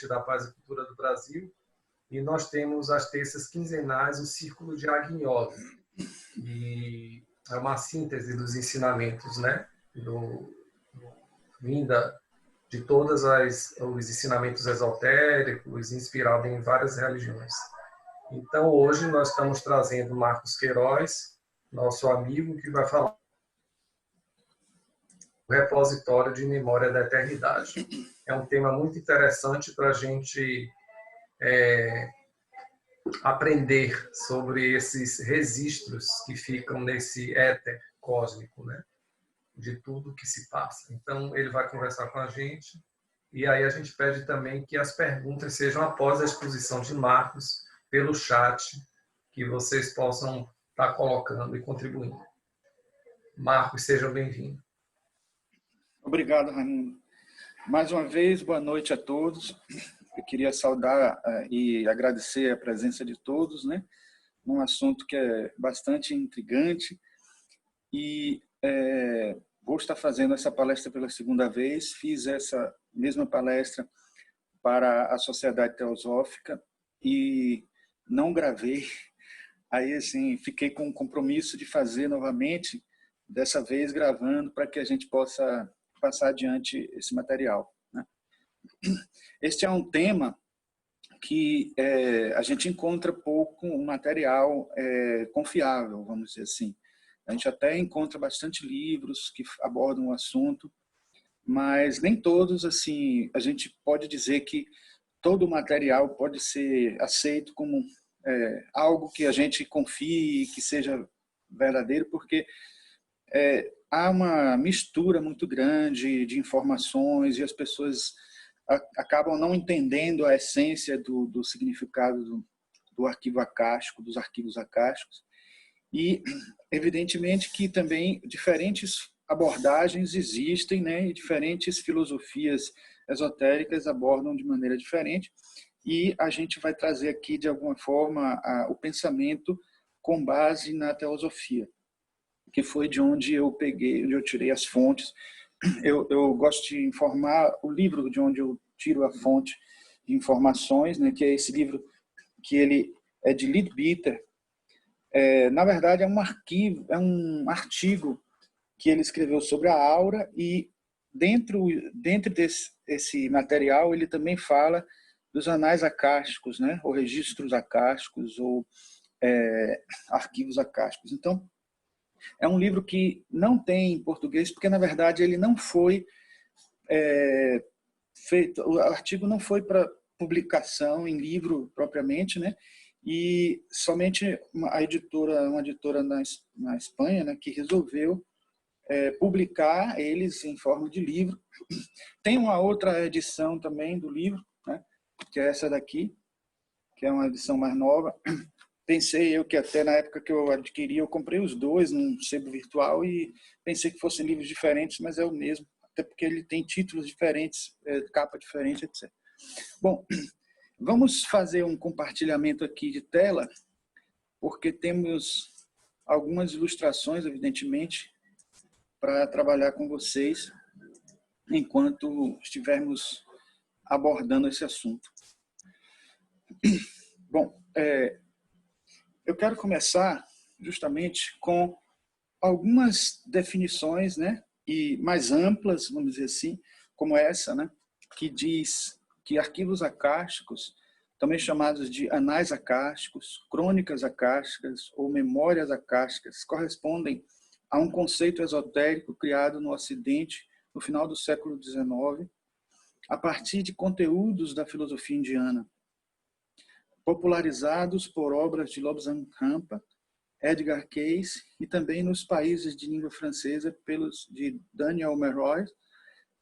da Paz e Cultura do Brasil, e nós temos às terças quinzenais o Círculo de Agnoli, que é uma síntese dos ensinamentos, né, vinda de todos os ensinamentos esotéricos, inspirado em várias religiões. Então, hoje nós estamos trazendo Marcos Queiroz, nosso amigo, que vai falar do repositório de memória da eternidade. É um tema muito interessante para a gente aprender sobre esses registros que ficam nesse éter cósmico, né? De tudo que se passa. Então, ele vai conversar com a gente, e aí a gente pede também que as perguntas sejam após a exposição de Marcos, pelo chat, que vocês possam estar colocando e contribuindo. Marcos, seja bem-vindo. Obrigado, Raimundo. Mais uma vez, boa noite a todos. Eu queria saudar e agradecer a presença de todos, né, num assunto que é bastante intrigante, e vou estar fazendo essa palestra pela segunda vez. Fiz essa mesma palestra para a Sociedade Teosófica e não gravei. Aí, assim, fiquei com o compromisso de fazer novamente, dessa vez gravando, para que a gente possa passar adiante esse material, né? Este é um tema que a gente encontra pouco um material confiável, vamos dizer assim. A gente até encontra bastante livros que abordam o assunto, mas nem todos, assim, a gente pode dizer que todo o material pode ser aceito como algo que a gente confie, que seja verdadeiro, porque há uma mistura muito grande de informações e as pessoas acabam não entendendo a essência do significado do arquivo acástico, dos arquivos acásticos. E, evidentemente, que também diferentes abordagens existem, né? E diferentes filosofias esotéricas abordam de maneira diferente. E a gente vai trazer aqui, de alguma forma, o pensamento com base na teosofia, que foi de onde eu peguei, onde eu tirei as fontes. Eu gosto de informar o livro de onde eu tiro a fonte de informações, né, que é esse livro que ele é de Leadbeater. Na verdade, é um artigo que ele escreveu sobre a aura, e dentro desse material ele também fala dos anais acásticos, né, ou registros acásticos, ou arquivos acásticos. Então, é um livro que não tem em português, porque, na verdade, ele não foi feito, o artigo não foi para publicação em livro propriamente, né? E somente uma editora na Espanha, né, que resolveu publicar eles em forma de livro. Tem uma outra edição também do livro, né, que é essa daqui, que é uma edição mais nova. Pensei eu que até na época que eu adquiri, eu comprei os dois num sebo virtual e pensei que fossem livros diferentes, mas é o mesmo, até porque ele tem títulos diferentes, capa diferente, etc. Bom, vamos fazer um compartilhamento aqui de tela, porque temos algumas ilustrações, evidentemente, para trabalhar com vocês enquanto estivermos abordando esse assunto. Bom, eu quero começar justamente com algumas definições, né, e mais amplas, vamos dizer assim, como essa, né, que diz que arquivos acásticos, também chamados de anais acásticos, crônicas acásticas ou memórias acásticas, correspondem a um conceito esotérico criado no Ocidente no final do século XIX, a partir de conteúdos da filosofia indiana, popularizados por obras de Lobsang Rampa, Edgar Cayce, e também nos países de língua francesa pelos de Daniel Meroy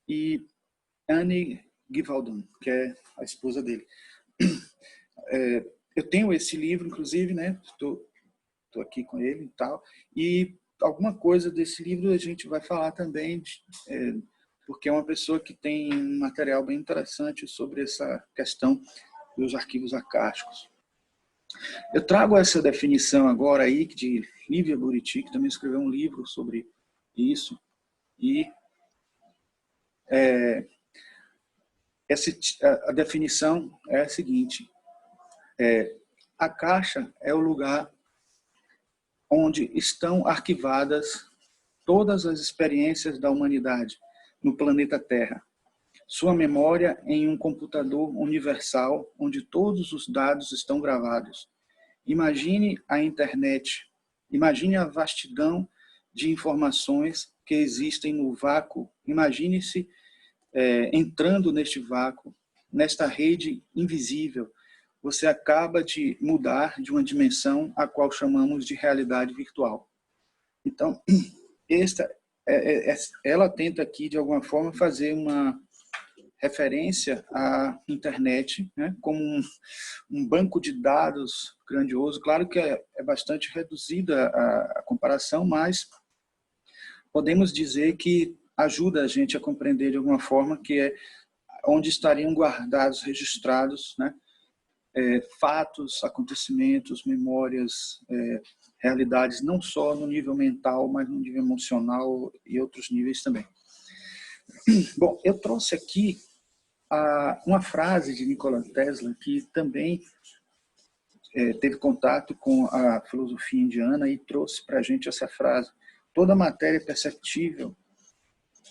e Annie Givaudan, que é a esposa dele. Eu tenho esse livro, inclusive, né? Estou aqui com ele e tal, e alguma coisa desse livro a gente vai falar também, porque é uma pessoa que tem um material bem interessante sobre essa questão dos arquivos acásticos. Eu trago essa definição agora aí de Lívia Buriti, que também escreveu um livro sobre isso, e A definição é a seguinte: a caixa é o lugar onde estão arquivadas todas as experiências da humanidade no planeta Terra. Sua memória em um computador universal onde todos os dados estão gravados. Imagine a internet, imagine a vastidão de informações que existem no vácuo. Imagine-se entrando neste vácuo, nesta rede invisível. Você acaba de mudar de uma dimensão a qual chamamos de realidade virtual. Então, ela tenta aqui, de alguma forma, fazer uma referência à internet, né, como um banco de dados grandioso. Claro que é bastante reduzida a comparação, mas podemos dizer que ajuda a gente a compreender de alguma forma que é onde estariam guardados, registrados, né, fatos, acontecimentos, memórias, realidades, não só no nível mental, mas no nível emocional e outros níveis também. Bom, eu trouxe aqui uma frase de Nikola Tesla, que também teve contato com a filosofia indiana e trouxe para a gente essa frase: toda matéria perceptível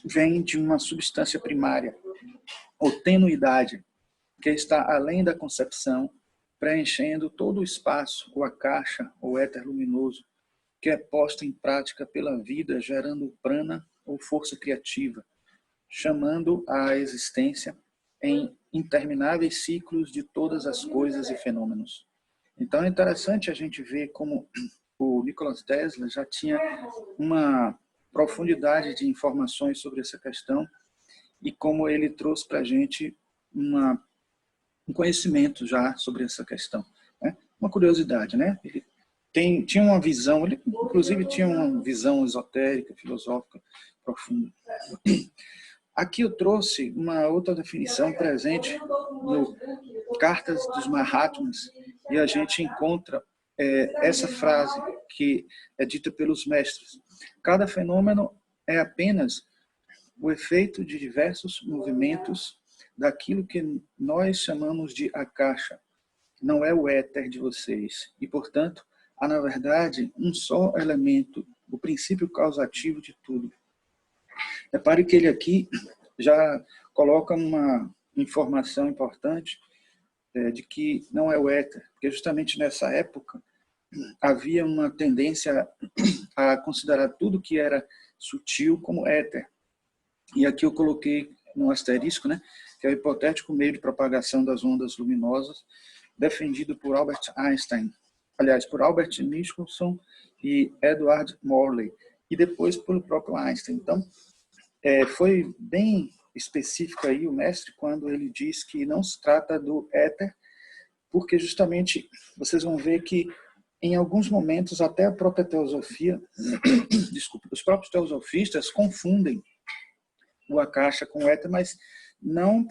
vem de uma substância primária, ou tenuidade, que está além da concepção, preenchendo todo o espaço, ou a caixa, ou éter luminoso, que é posta em prática pela vida, gerando prana ou força criativa, chamando à existência em intermináveis ciclos de todas as coisas e fenômenos. Então é interessante a gente ver como o Nikola Tesla já tinha uma profundidade de informações sobre essa questão e como ele trouxe para a gente um conhecimento já sobre essa questão, né? Uma curiosidade, né? Ele tinha uma visão, ele inclusive tinha uma visão esotérica, filosófica profunda. Aqui eu trouxe uma outra definição presente no Cartas dos Mahatmas, e a gente encontra essa frase que é dita pelos mestres: cada fenômeno é apenas o efeito de diversos movimentos daquilo que nós chamamos de akasha. Não é o éter de vocês. E, portanto, há, na verdade, um só elemento, o princípio causativo de tudo. Repare que ele aqui já coloca uma informação importante de que não é o éter, porque justamente nessa época havia uma tendência a considerar tudo que era sutil como éter. E aqui eu coloquei no asterisco, né, que é o hipotético meio de propagação das ondas luminosas, defendido por Albert Einstein, aliás, por Albert Michelson e Edward Morley, e depois pelo próprio Einstein. Então, foi bem específico aí o mestre quando ele diz que não se trata do éter, porque justamente vocês vão ver que em alguns momentos até a própria teosofia, desculpa, os próprios teosofistas confundem o akasha com o éter, mas não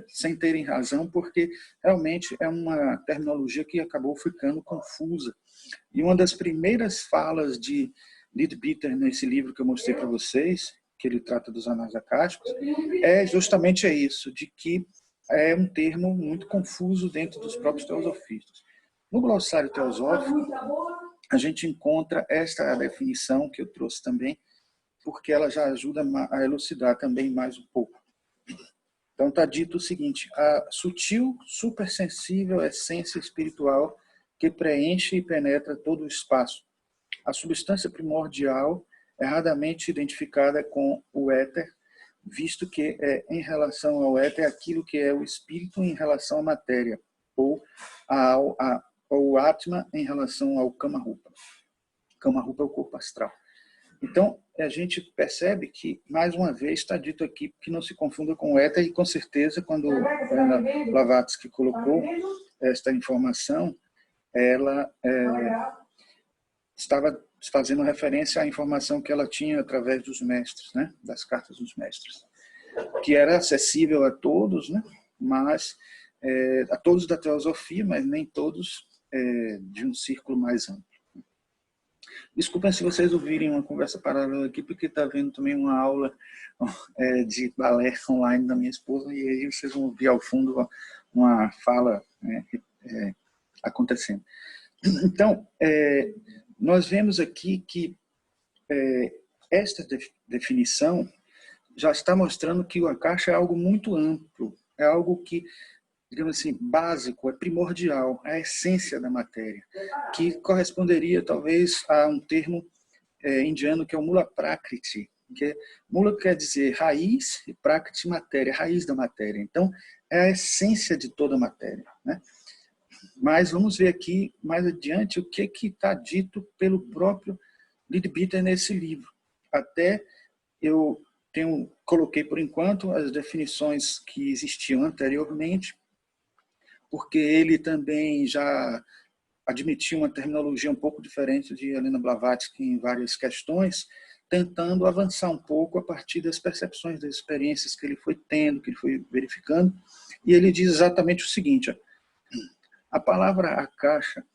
sem terem razão, porque realmente é uma terminologia que acabou ficando confusa. E uma das primeiras falas de Leadbeater nesse livro que eu mostrei para vocês, que ele trata dos anais acásticos, é justamente isso, de que é um termo muito confuso dentro dos próprios teosofistas. No glossário teosófico, a gente encontra esta definição que eu trouxe também, porque ela já ajuda a elucidar também mais um pouco. Então está dito o seguinte: a sutil, supersensível essência espiritual que preenche e penetra todo o espaço. A substância primordial, erradamente identificada com o éter, visto que em relação ao éter aquilo que é o espírito em relação à matéria, ou o Atma em relação ao Kama Rupa. Kama Rupa é o corpo astral. Então, a gente percebe que, mais uma vez, está dito aqui que não se confunda com o éter, e com certeza, quando a Blavatsky colocou esta informação, ela estava fazendo referência à informação que ela tinha através dos mestres, né? Das cartas dos mestres, que era acessível a todos, né? Mas a todos da teosofia, mas nem todos de um círculo mais amplo. Desculpem se vocês ouvirem uma conversa paralela aqui, porque está vendo também uma aula de balé online da minha esposa, e aí vocês vão ouvir ao fundo uma fala acontecendo. Então, nós vemos aqui que esta definição já está mostrando que o akasha é algo muito amplo, é algo que, digamos assim, básico, é primordial, é a essência da matéria, que corresponderia talvez a um termo indiano que é o Mula Prakriti, que Mula quer dizer raiz e Prakriti matéria, raiz da matéria. Então, é a essência de toda a matéria, né? Mas vamos ver aqui mais adiante o que está dito pelo próprio Leadbeater nesse livro. Até eu coloquei por enquanto as definições que existiam anteriormente, porque ele também já admitiu uma terminologia um pouco diferente de Helena Blavatsky em várias questões, tentando avançar um pouco a partir das percepções, das experiências que ele foi tendo, que ele foi verificando. E ele diz exatamente o seguinte: a palavra akasha,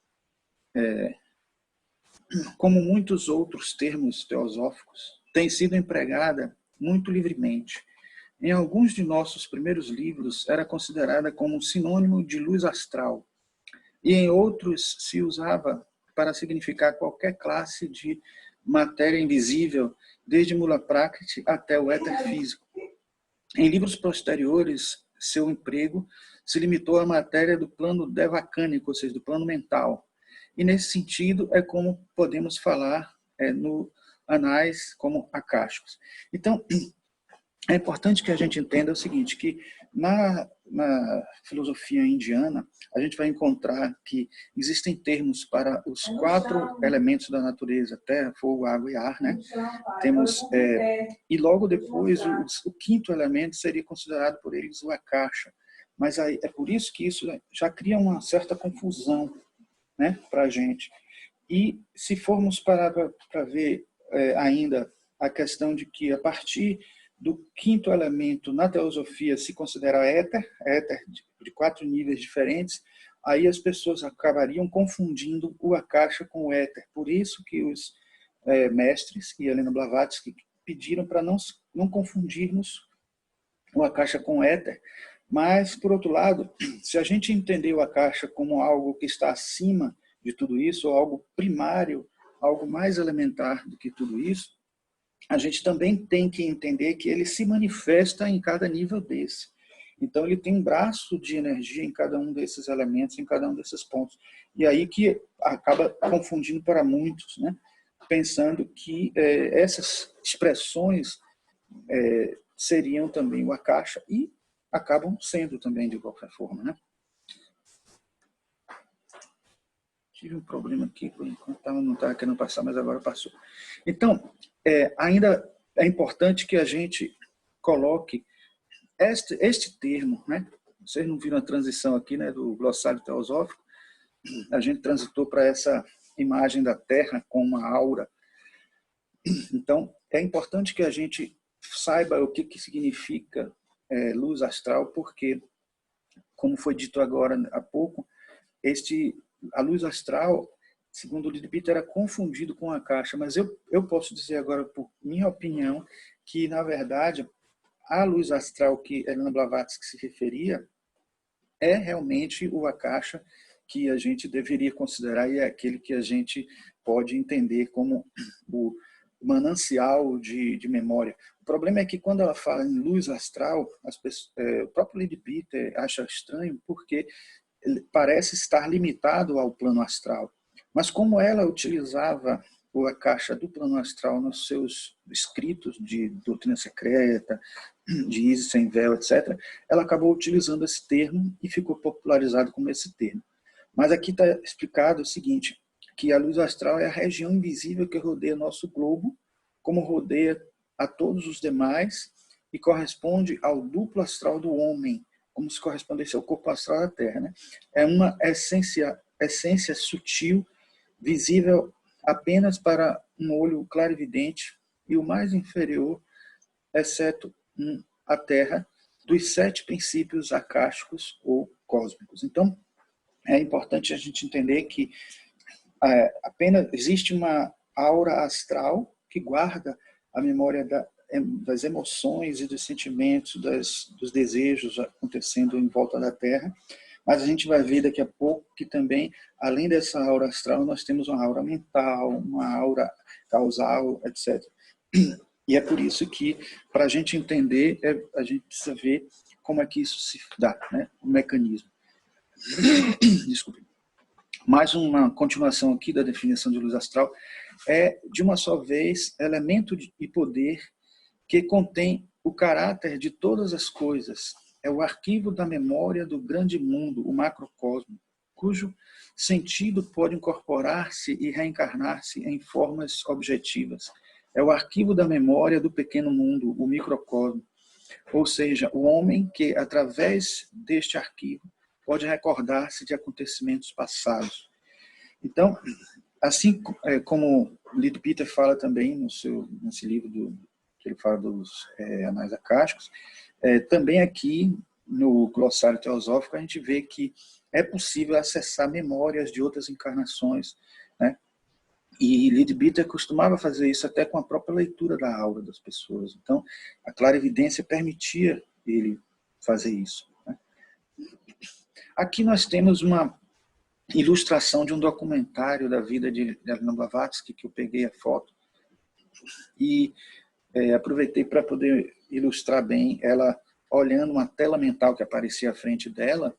como muitos outros termos teosóficos, tem sido empregada muito livremente. Em alguns de nossos primeiros livros, era considerada como um sinônimo de luz astral, e em outros se usava para significar qualquer classe de matéria invisível, desde Mula Prakriti até o éter físico. Em livros posteriores, seu emprego se limitou à matéria do plano devacânico, ou seja, do plano mental. E nesse sentido é como podemos falar no anais como akáshicos. Então, é importante que a gente entenda o seguinte, que na filosofia indiana, a gente vai encontrar que existem termos para os 4 elementos da natureza, terra, fogo, água e ar, né? Temos, e logo depois, o 5º elemento seria considerado por eles o akasha. Mas aí, é por isso que isso já cria uma certa confusão, né, para a gente. E se formos parar para ver ainda a questão de que a partir do 5º elemento na teosofia se considera éter de 4 níveis diferentes, aí as pessoas acabariam confundindo o akasha com o éter. Por isso que os mestres e Helena Blavatsky pediram para não confundirmos o akasha com o éter. Mas, por outro lado, se a gente entender o akasha como algo que está acima de tudo isso, ou algo primário, algo mais elementar do que tudo isso, a gente também tem que entender que ele se manifesta em cada nível desse. Então, ele tem um braço de energia em cada um desses elementos, em cada um desses pontos. E aí que acaba confundindo para muitos, né? Pensando que essas expressões seriam também o akasha e acabam sendo também de qualquer forma, né? Tive um problema aqui, por enquanto não estava querendo passar, mas agora passou. Então, ainda é importante que a gente coloque este termo, né? Vocês não viram a transição aqui, né, do glossário teosófico? A gente transitou para essa imagem da Terra com uma aura. Então, é importante que a gente saiba o que significa luz astral, porque, como foi dito agora há pouco, a luz astral, segundo o Leadbeater, era confundido com a akasha, mas eu posso dizer agora, por minha opinião, que, na verdade, a luz astral que Helena Blavatsky se referia é realmente o akasha que a gente deveria considerar e é aquele que a gente pode entender como o manancial de memória. O problema é que quando ela fala em luz astral, o próprio Leadbeater acha estranho porque ele parece estar limitado ao plano astral. Mas como ela utilizava o akasha do plano astral nos seus escritos de doutrina secreta, de Isis sem véu, etc., ela acabou utilizando esse termo e ficou popularizado como esse termo. Mas aqui está explicado o seguinte, que a luz astral é a região invisível que rodeia nosso globo, como rodeia a todos os demais, e corresponde ao duplo astral do homem, como se correspondesse ao corpo astral da Terra, né? É uma essência sutil, visível apenas para um olho clarividente e o mais inferior, exceto a Terra, dos 7 princípios akáshicos ou cósmicos. Então, é importante a gente entender que apenas existe uma aura astral, que guarda a memória das emoções e dos sentimentos, dos desejos acontecendo em volta da Terra. Mas a gente vai ver daqui a pouco que também, além dessa aura astral, nós temos uma aura mental, uma aura causal, etc. E é por isso que, para a gente entender, a gente precisa ver como é que isso se dá, né? O mecanismo. Desculpe. Mais uma continuação aqui da definição de luz astral é, de uma só vez, elemento e poder que contém o caráter de todas as coisas. É o arquivo da memória do grande mundo, o macrocosmo, cujo sentido pode incorporar-se e reencarnar-se em formas objetivas. É o arquivo da memória do pequeno mundo, o microcosmo. Ou seja, o homem que, através deste arquivo, pode recordar-se de acontecimentos passados. Então, assim como Leadbeater fala também nesse livro que ele fala dos anais acásticos, também aqui no glossário teosófico a gente vê que é possível acessar memórias de outras encarnações, né? E Leadbeater costumava fazer isso até com a própria leitura da aura das pessoas. Então, a clarividência permitia ele fazer isso, né? Aqui nós temos uma ilustração de um documentário da vida de Helena Blavatsky, que eu peguei a foto e aproveitei para poder ilustrar bem ela olhando uma tela mental que aparecia à frente dela,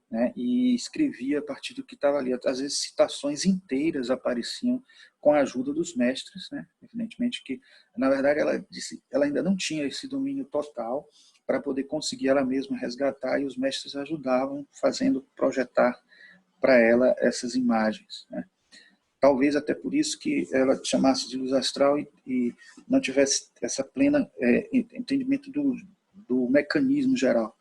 né, e escrevia a partir do que estava ali. Às vezes citações inteiras apareciam com a ajuda dos mestres, né? Evidentemente que, na verdade, ela ainda não tinha esse domínio total para poder conseguir ela mesma resgatar, e os mestres ajudavam fazendo projetar para ela essas imagens, né? Talvez até por isso que ela chamasse de luz astral e não tivesse essa plena entendimento do mecanismo geral.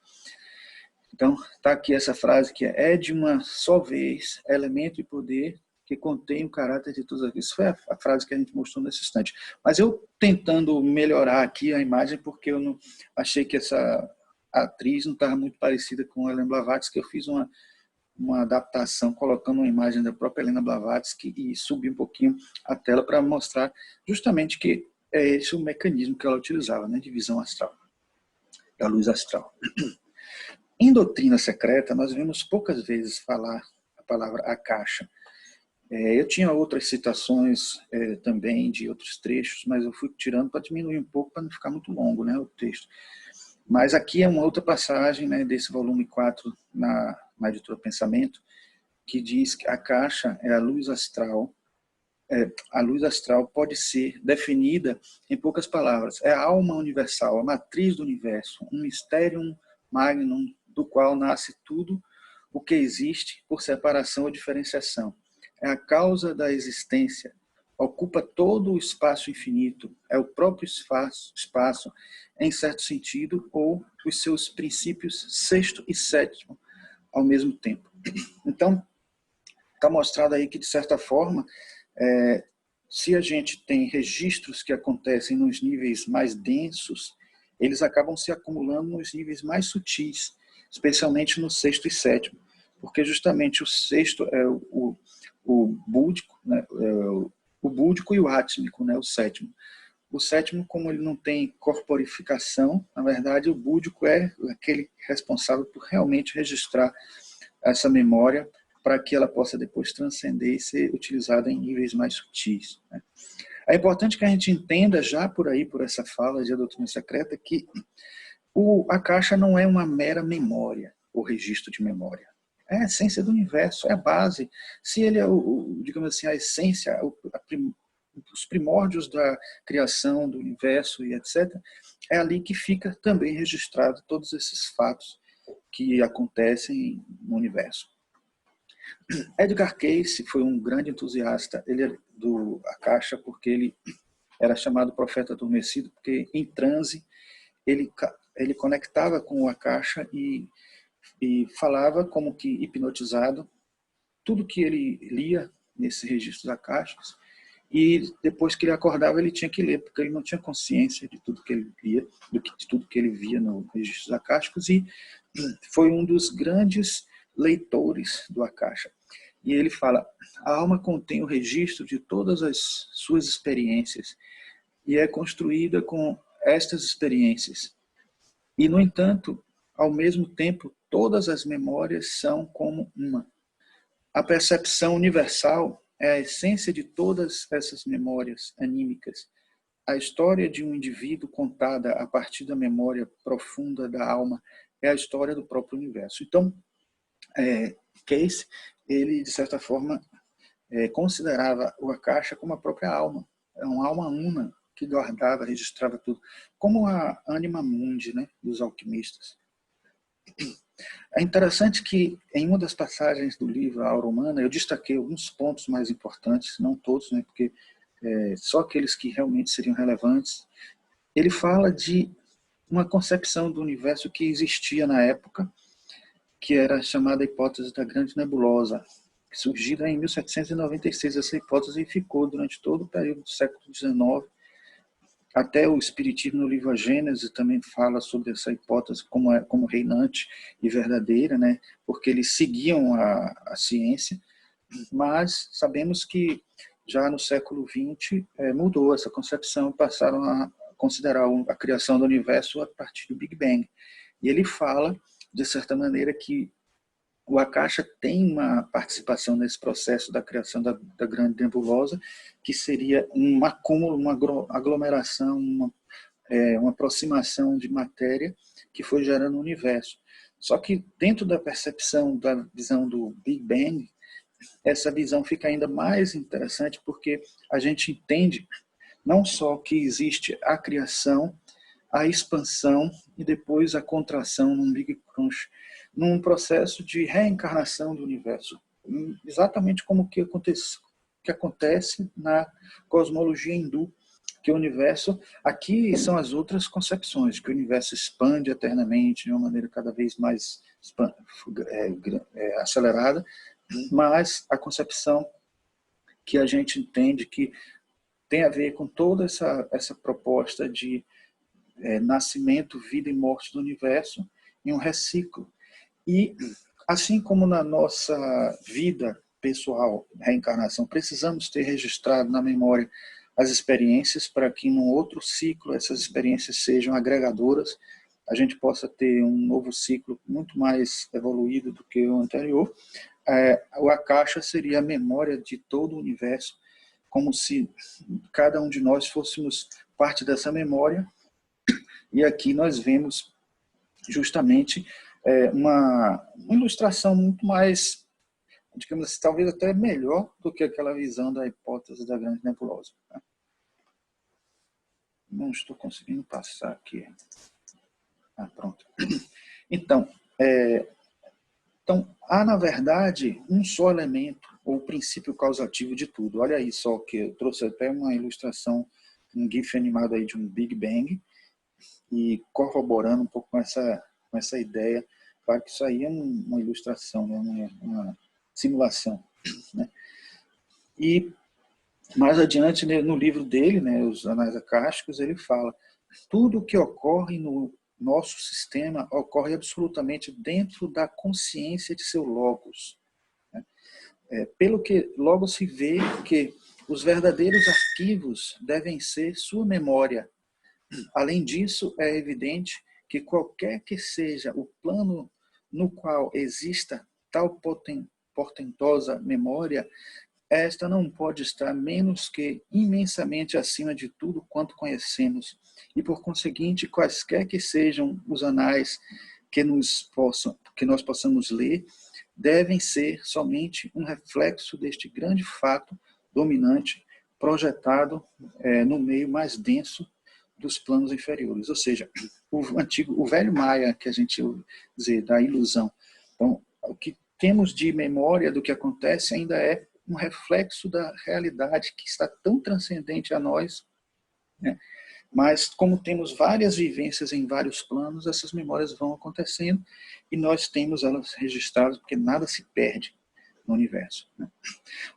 Então, está aqui essa frase que é de uma só vez, elemento e poder que contém o caráter de todas as coisas. Isso foi a frase que a gente mostrou nesse instante. Mas eu tentando melhorar aqui a imagem, porque eu não achei que essa atriz não estava muito parecida com a Helena Blavatsky, eu fiz uma adaptação, colocando uma imagem da própria Helena Blavatsky e subi um pouquinho a tela para mostrar justamente que é esse o mecanismo que ela utilizava, né, de visão astral, da luz astral. Em doutrina secreta, nós vemos poucas vezes falar a palavra akasha. Eu tinha outras citações também de outros trechos, mas eu fui tirando para diminuir um pouco, para não ficar muito longo, né, o texto. Mas aqui é uma outra passagem, né, desse volume 4 na editora Pensamento, que diz que a akasha é a luz astral. A luz astral pode ser definida em poucas palavras. É a alma universal, a matriz do universo, um mysterium magnum do qual nasce tudo o que existe por separação ou diferenciação. É a causa da existência, ocupa todo o espaço infinito, é o próprio espaço em certo sentido, ou os seus princípios sexto e sétimo ao mesmo tempo. Então, está mostrado aí que, de certa forma, se a gente tem registros que acontecem nos níveis mais densos, eles acabam se acumulando nos níveis mais sutis, especialmente no sexto e sétimo, porque justamente o sexto é o búdico, né, o búdico e o átmico, né, o sétimo. O sétimo, como ele não tem corporificação, na verdade o búdico é aquele responsável por realmente registrar essa memória para que ela possa depois transcender e ser utilizada em níveis mais sutis, né? É importante que a gente entenda já por aí, por essa fala de doutrina secreta, que a akasha não é uma mera memória, ou registro de memória. É a essência do universo, é a base. Se ele é, digamos assim, a essência, os primórdios da criação do universo e etc., é ali que fica também registrado todos esses fatos que acontecem no universo. Edgar Cayce foi um grande entusiasta do akasha, porque ele era chamado profeta adormecido, porque em transe ele conectava com o akasha e falava como que hipnotizado tudo que ele lia nesses registros akáshicos, e depois que ele acordava ele tinha que ler, porque ele não tinha consciência de tudo que ele lia, de tudo que ele via nos registros akáshicos, e foi um dos grandes leitores do akasha. E ele fala, a alma contém o registro de todas as suas experiências e é construída com estas experiências. E, no entanto, ao mesmo tempo, todas as memórias são como uma. A percepção universal é a essência de todas essas memórias anímicas. A história de um indivíduo contada a partir da memória profunda da alma é a história do próprio universo. Então, Case, ele, de certa forma, considerava o Akasha como a própria alma. É uma alma una que guardava, registrava tudo. Como a anima mundi, né, dos alquimistas. É interessante que, em uma das passagens do livro A Aura Humana, eu destaquei alguns pontos mais importantes, não todos, né, porque só aqueles que realmente seriam relevantes. Ele fala de uma concepção do universo que existia na época, que era chamada hipótese da Grande Nebulosa, surgida em 1796. Essa hipótese ficou durante todo o período do século XIX. Até o Espiritismo, no livro A Gênese, também fala sobre essa hipótese como reinante e verdadeira, né? Porque eles seguiam a ciência, mas sabemos que já no século XX mudou essa concepção, passaram a considerar a criação do universo a partir do Big Bang. E ele fala, de certa maneira, que o Akasha tem uma participação nesse processo da criação da Grande Nebulosa, que seria um acúmulo, uma aglomeração, uma aproximação de matéria que foi gerando o universo. Só que dentro da percepção, da visão do Big Bang, essa visão fica ainda mais interessante porque a gente entende não só que existe a criação, a expansão e depois a contração num Big Crunch, num processo de reencarnação do universo, exatamente como que acontece na cosmologia hindu, que o universo, aqui são as outras concepções, que o universo expande eternamente de uma maneira cada vez mais acelerada, mas a concepção que a gente entende que tem a ver com toda essa proposta de nascimento, vida e morte do universo em um reciclo. E assim como na nossa vida pessoal, reencarnação, precisamos ter registrado na memória as experiências para que num outro ciclo essas experiências sejam agregadoras, a gente possa ter um novo ciclo muito mais evoluído do que o anterior. O Akasha seria a memória de todo o universo, como se cada um de nós fôssemos parte dessa memória. E aqui nós vemos justamente uma ilustração muito mais, digamos assim, talvez até melhor do que aquela visão da hipótese da Grande Nebulosa. Não estou conseguindo passar aqui. Pronto. Então, há, na verdade, um só elemento, ou princípio causativo de tudo. Olha aí só que eu trouxe até uma ilustração, um GIF animado aí de um Big Bang, e corroborando um pouco com essa ideia. Claro que isso aí é uma ilustração, né? Uma simulação. Né? E mais adiante, no livro dele, né, Os Anais Akáshicos, ele fala: tudo o que ocorre no nosso sistema ocorre absolutamente dentro da consciência de seu logos. Né? Pelo que logo se vê que os verdadeiros arquivos devem ser sua memória. Além disso, é evidente que qualquer que seja o plano no qual exista tal portentosa memória, esta não pode estar menos que imensamente acima de tudo quanto conhecemos, e por conseguinte, quaisquer que sejam os anais que nós possamos ler, devem ser somente um reflexo deste grande fato dominante projetado no meio mais denso dos planos inferiores, ou seja, o velho Maia, que a gente dizer, da ilusão. Então, o que temos de memória do que acontece ainda é um reflexo da realidade que está tão transcendente a nós, né? Mas como temos várias vivências em vários planos, essas memórias vão acontecendo e nós temos elas registradas, porque nada se perde no universo. Né?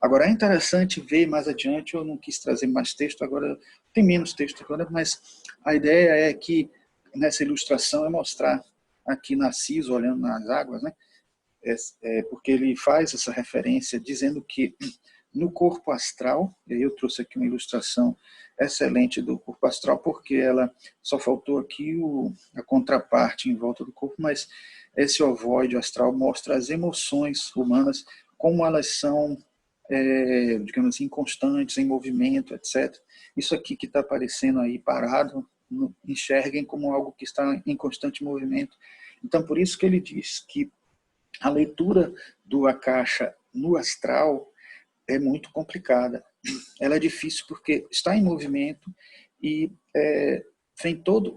Agora, é interessante ver mais adiante, eu não quis trazer mais texto, agora tem menos texto agora, mas a ideia é que nessa ilustração é mostrar aqui Narciso olhando nas águas, né? porque ele faz essa referência dizendo que no corpo astral, e aí eu trouxe aqui uma ilustração excelente do corpo astral, porque ela só faltou aqui a contraparte em volta do corpo, mas esse ovoide astral mostra as emoções humanas, como elas são, digamos assim, constantes, em movimento, etc. Isso aqui que está aparecendo aí parado, enxerguem como algo que está em constante movimento. Então, por isso que ele diz que a leitura do Akasha no astral é muito complicada. Ela é difícil porque está em movimento e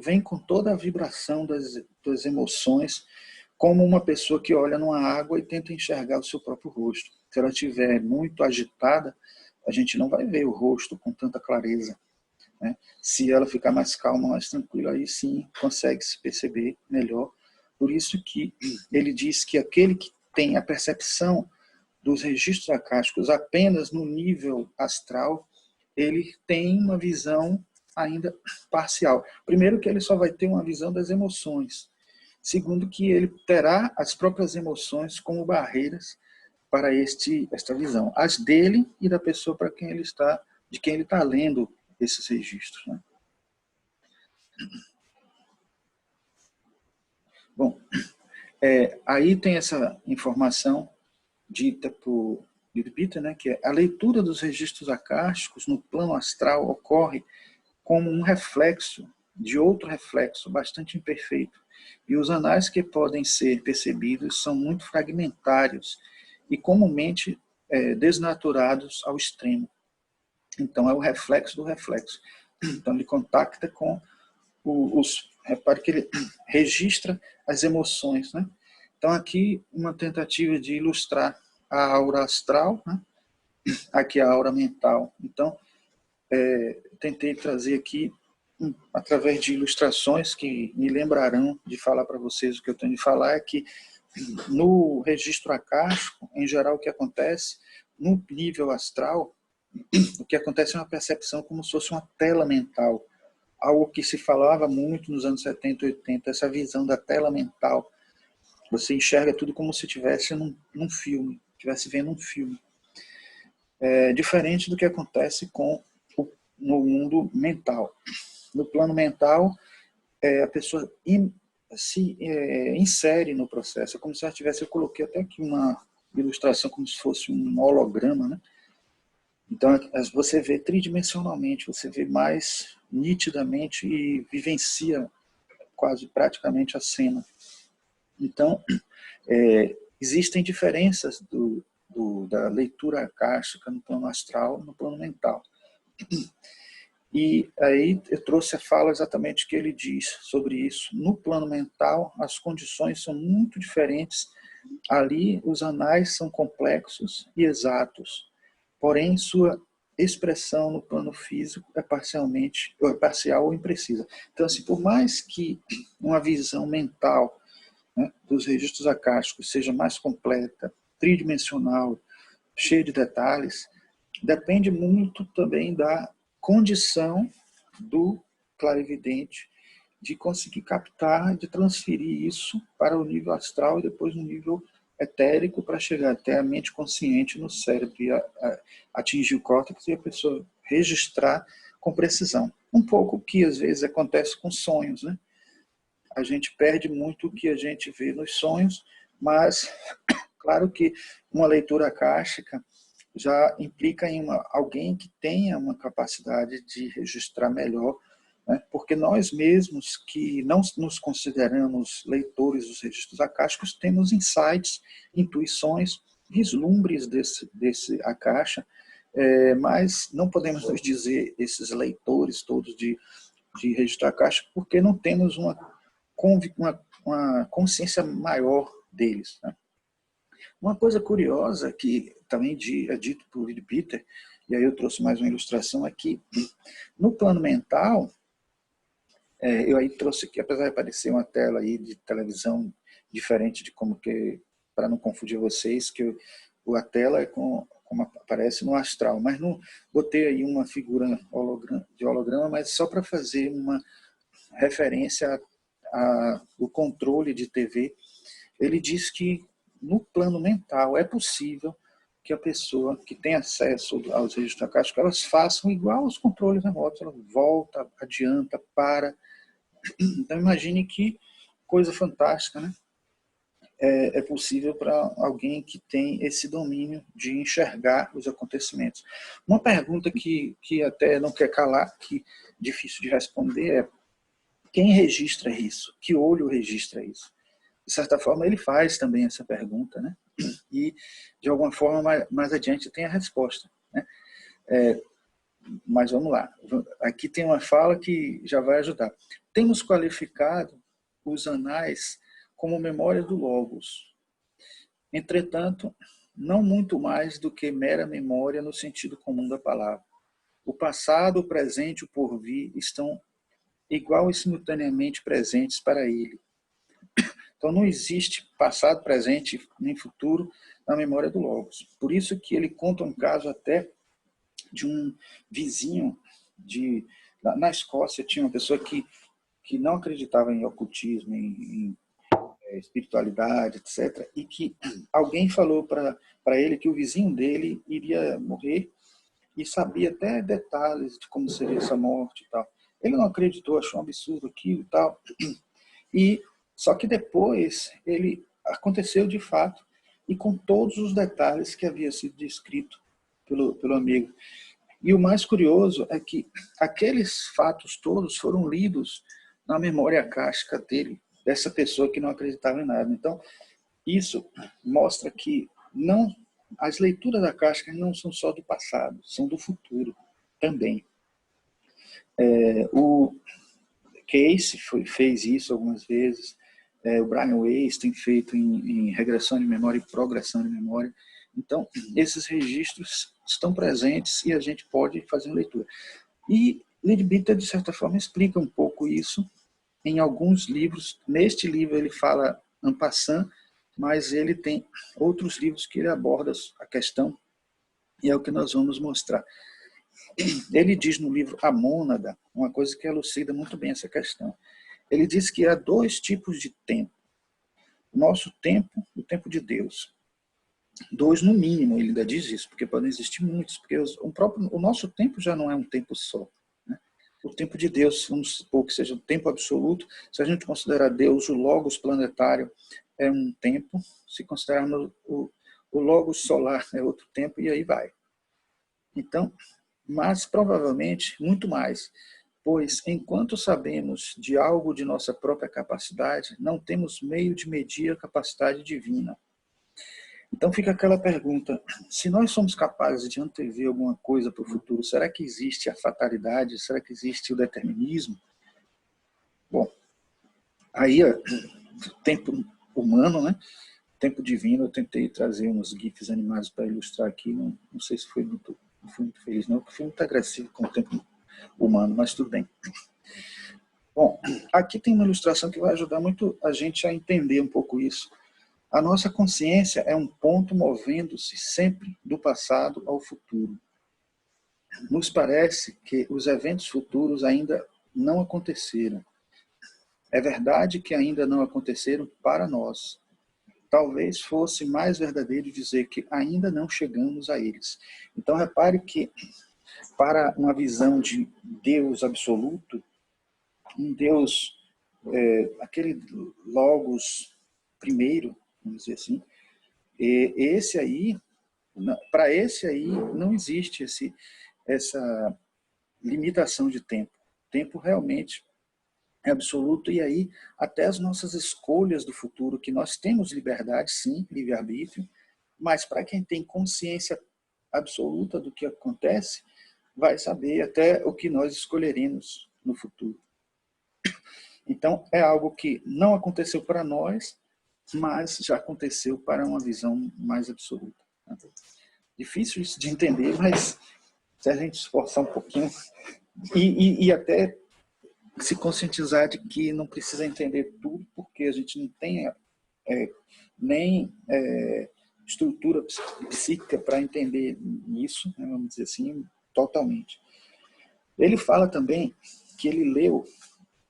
vem com toda a vibração das emoções, como uma pessoa que olha numa água e tenta enxergar o seu próprio rosto. Se ela estiver muito agitada, a gente não vai ver o rosto com tanta clareza, né? Se ela ficar mais calma, mais tranquila, aí sim consegue se perceber melhor. Por isso que ele diz que aquele que tem a percepção dos registros acásticos apenas no nível astral, ele tem uma visão ainda parcial. Primeiro que ele só vai ter uma visão das emoções. Segundo que ele terá as próprias emoções como barreiras para esta visão. As dele e da pessoa para quem ele está, de quem ele está lendo esses registros, né? Bom, aí tem essa informação dita por Birbita, né, que a leitura dos registros acásticos no plano astral ocorre como um reflexo de outro reflexo bastante imperfeito. E os anais que podem ser percebidos são muito fragmentários e comumente desnaturados ao extremo. Então, é o reflexo do reflexo. Então, ele contacta com repare que ele registra as emoções, né? Então, aqui, uma tentativa de ilustrar a aura astral, né? Aqui a aura mental. Então, tentei trazer aqui, através de ilustrações que me lembrarão de falar para vocês o que eu tenho de falar, é que no registro acástico, em geral, o que acontece, no nível astral, o que acontece é uma percepção como se fosse uma tela mental, algo que se falava muito nos anos 70 e 80, essa visão da tela mental. Você enxerga tudo como se estivesse num filme, estivesse vendo um filme. Diferente do que acontece no mundo mental. No plano mental, a pessoa se insere no processo, é como se ela tivesse, eu coloquei até aqui uma ilustração como se fosse um holograma, né? Então, você vê tridimensionalmente, você vê mais nitidamente e vivencia quase praticamente a cena. Então, existem diferenças da leitura acástica no plano astral e no plano mental. E aí eu trouxe a fala exatamente que ele diz sobre isso. No plano mental, as condições são muito diferentes. Ali, os anais são complexos e exatos. Porém, sua expressão no plano físico é parcial ou imprecisa. Então, assim, por mais que uma visão mental, né, dos registros acásticos seja mais completa, tridimensional, cheia de detalhes, depende muito também da condição do clarividente de conseguir captar, de transferir isso para o nível astral e depois no nível etérico para chegar até a mente consciente no cérebro e atingir o córtex e a pessoa registrar com precisão. Um pouco o que às vezes acontece com sonhos, né? A gente perde muito o que a gente vê nos sonhos, mas claro que uma leitura acástica já implica em alguém que tenha uma capacidade de registrar melhor, né? Porque nós mesmos que não nos consideramos leitores dos registros acásticos temos insights, intuições, vislumbres desse akasha, mas não podemos nos dizer esses leitores todos de registro akáshico porque não temos uma consciência maior deles, né? Uma coisa curiosa que também é dito por Will Peter, e aí eu trouxe mais uma ilustração aqui, no plano mental, eu aí trouxe aqui, apesar de aparecer uma tela aí de televisão diferente de como que, para não confundir vocês, que a tela é como aparece no astral, mas não botei aí uma figura de holograma, mas só para fazer uma referência ao controle de TV. Ele diz que no plano mental, é possível que a pessoa que tem acesso aos registros acásticos, elas façam igual aos controles remotos, ela volta, adianta, para. Então imagine que coisa fantástica, né? É possível para alguém que tem esse domínio de enxergar os acontecimentos. Uma pergunta que até não quer calar, que é difícil de responder, é quem registra isso? Que olho registra isso? De certa forma, ele faz também essa pergunta, né? E, de alguma forma, mais adiante tem a resposta, né? Mas vamos lá. Aqui tem uma fala que já vai ajudar. Temos qualificado os anais como memória do Logos. Entretanto, não muito mais do que mera memória no sentido comum da palavra. O passado, o presente e o porvir estão igual e simultaneamente presentes para ele. Então não existe passado, presente nem futuro na memória do Logos. Por isso que ele conta um caso até de um vizinho na Escócia. Tinha uma pessoa que não acreditava em ocultismo, em espiritualidade, etc. E que alguém falou para ele que o vizinho dele iria morrer e sabia até detalhes de como seria essa morte e tal. Ele não acreditou, achou um absurdo aquilo e tal. E só que depois ele aconteceu de fato e com todos os detalhes que havia sido descrito pelo amigo. E o mais curioso é que aqueles fatos todos foram lidos na memória akáshica dele, dessa pessoa que não acreditava em nada. Então, isso mostra que não, as leituras akásticas não são só do passado, são do futuro também. O Case fez isso algumas vezes, o Brian Weiss tem feito em regressão de memória e progressão de memória. Então, esses registros estão presentes e a gente pode fazer uma leitura. E Leadbeater, de certa forma, explica um pouco isso em alguns livros. Neste livro ele fala en passant, mas ele tem outros livros que ele aborda a questão, e é o que nós vamos mostrar. Ele diz no livro A Mônada, uma coisa que elucida muito bem essa questão. Ele diz que há dois tipos de tempo. O nosso tempo e o tempo de Deus. Dois no mínimo, ele ainda diz isso, porque podem existir muitos, porque o nosso tempo já não é um tempo só. Né? O tempo de Deus, vamos supor que seja um tempo absoluto, se a gente considerar Deus o logos planetário, é um tempo, se considerarmos o logos solar é outro tempo, e aí vai. Então, mas provavelmente muito mais, pois enquanto sabemos de algo de nossa própria capacidade, não temos meio de medir a capacidade divina. Então fica aquela pergunta, se nós somos capazes de antever alguma coisa para o futuro, será que existe a fatalidade? Será que existe o determinismo? Bom, aí o tempo humano, né? O tempo divino, eu tentei trazer uns GIFs animados para ilustrar aqui, não sei se não fui muito feliz não, porque fui muito agressivo com o tempo humano, mas tudo bem. Bom, aqui tem uma ilustração que vai ajudar muito a gente a entender um pouco isso. A nossa consciência é um ponto movendo-se sempre do passado ao futuro. Nos parece que os eventos futuros ainda não aconteceram. É verdade que ainda não aconteceram para nós. Talvez fosse mais verdadeiro dizer que ainda não chegamos a eles. Então, repare que, para uma visão de Deus absoluto, um Deus, aquele Logos primeiro, vamos dizer assim, esse aí, para esse aí não existe essa limitação de tempo. O tempo realmente é absoluto, e aí até as nossas escolhas do futuro, que nós temos liberdade, sim, livre-arbítrio, mas para quem tem consciência absoluta do que acontece, vai saber até o que nós escolheremos no futuro. Então, é algo que não aconteceu para nós, mas já aconteceu para uma visão mais absoluta. Difícil isso de entender, mas se a gente esforçar um pouquinho e até se conscientizar de que não precisa entender tudo, porque a gente não tem nem estrutura psíquica para entender isso, né, vamos dizer assim, totalmente. Ele fala também que ele leu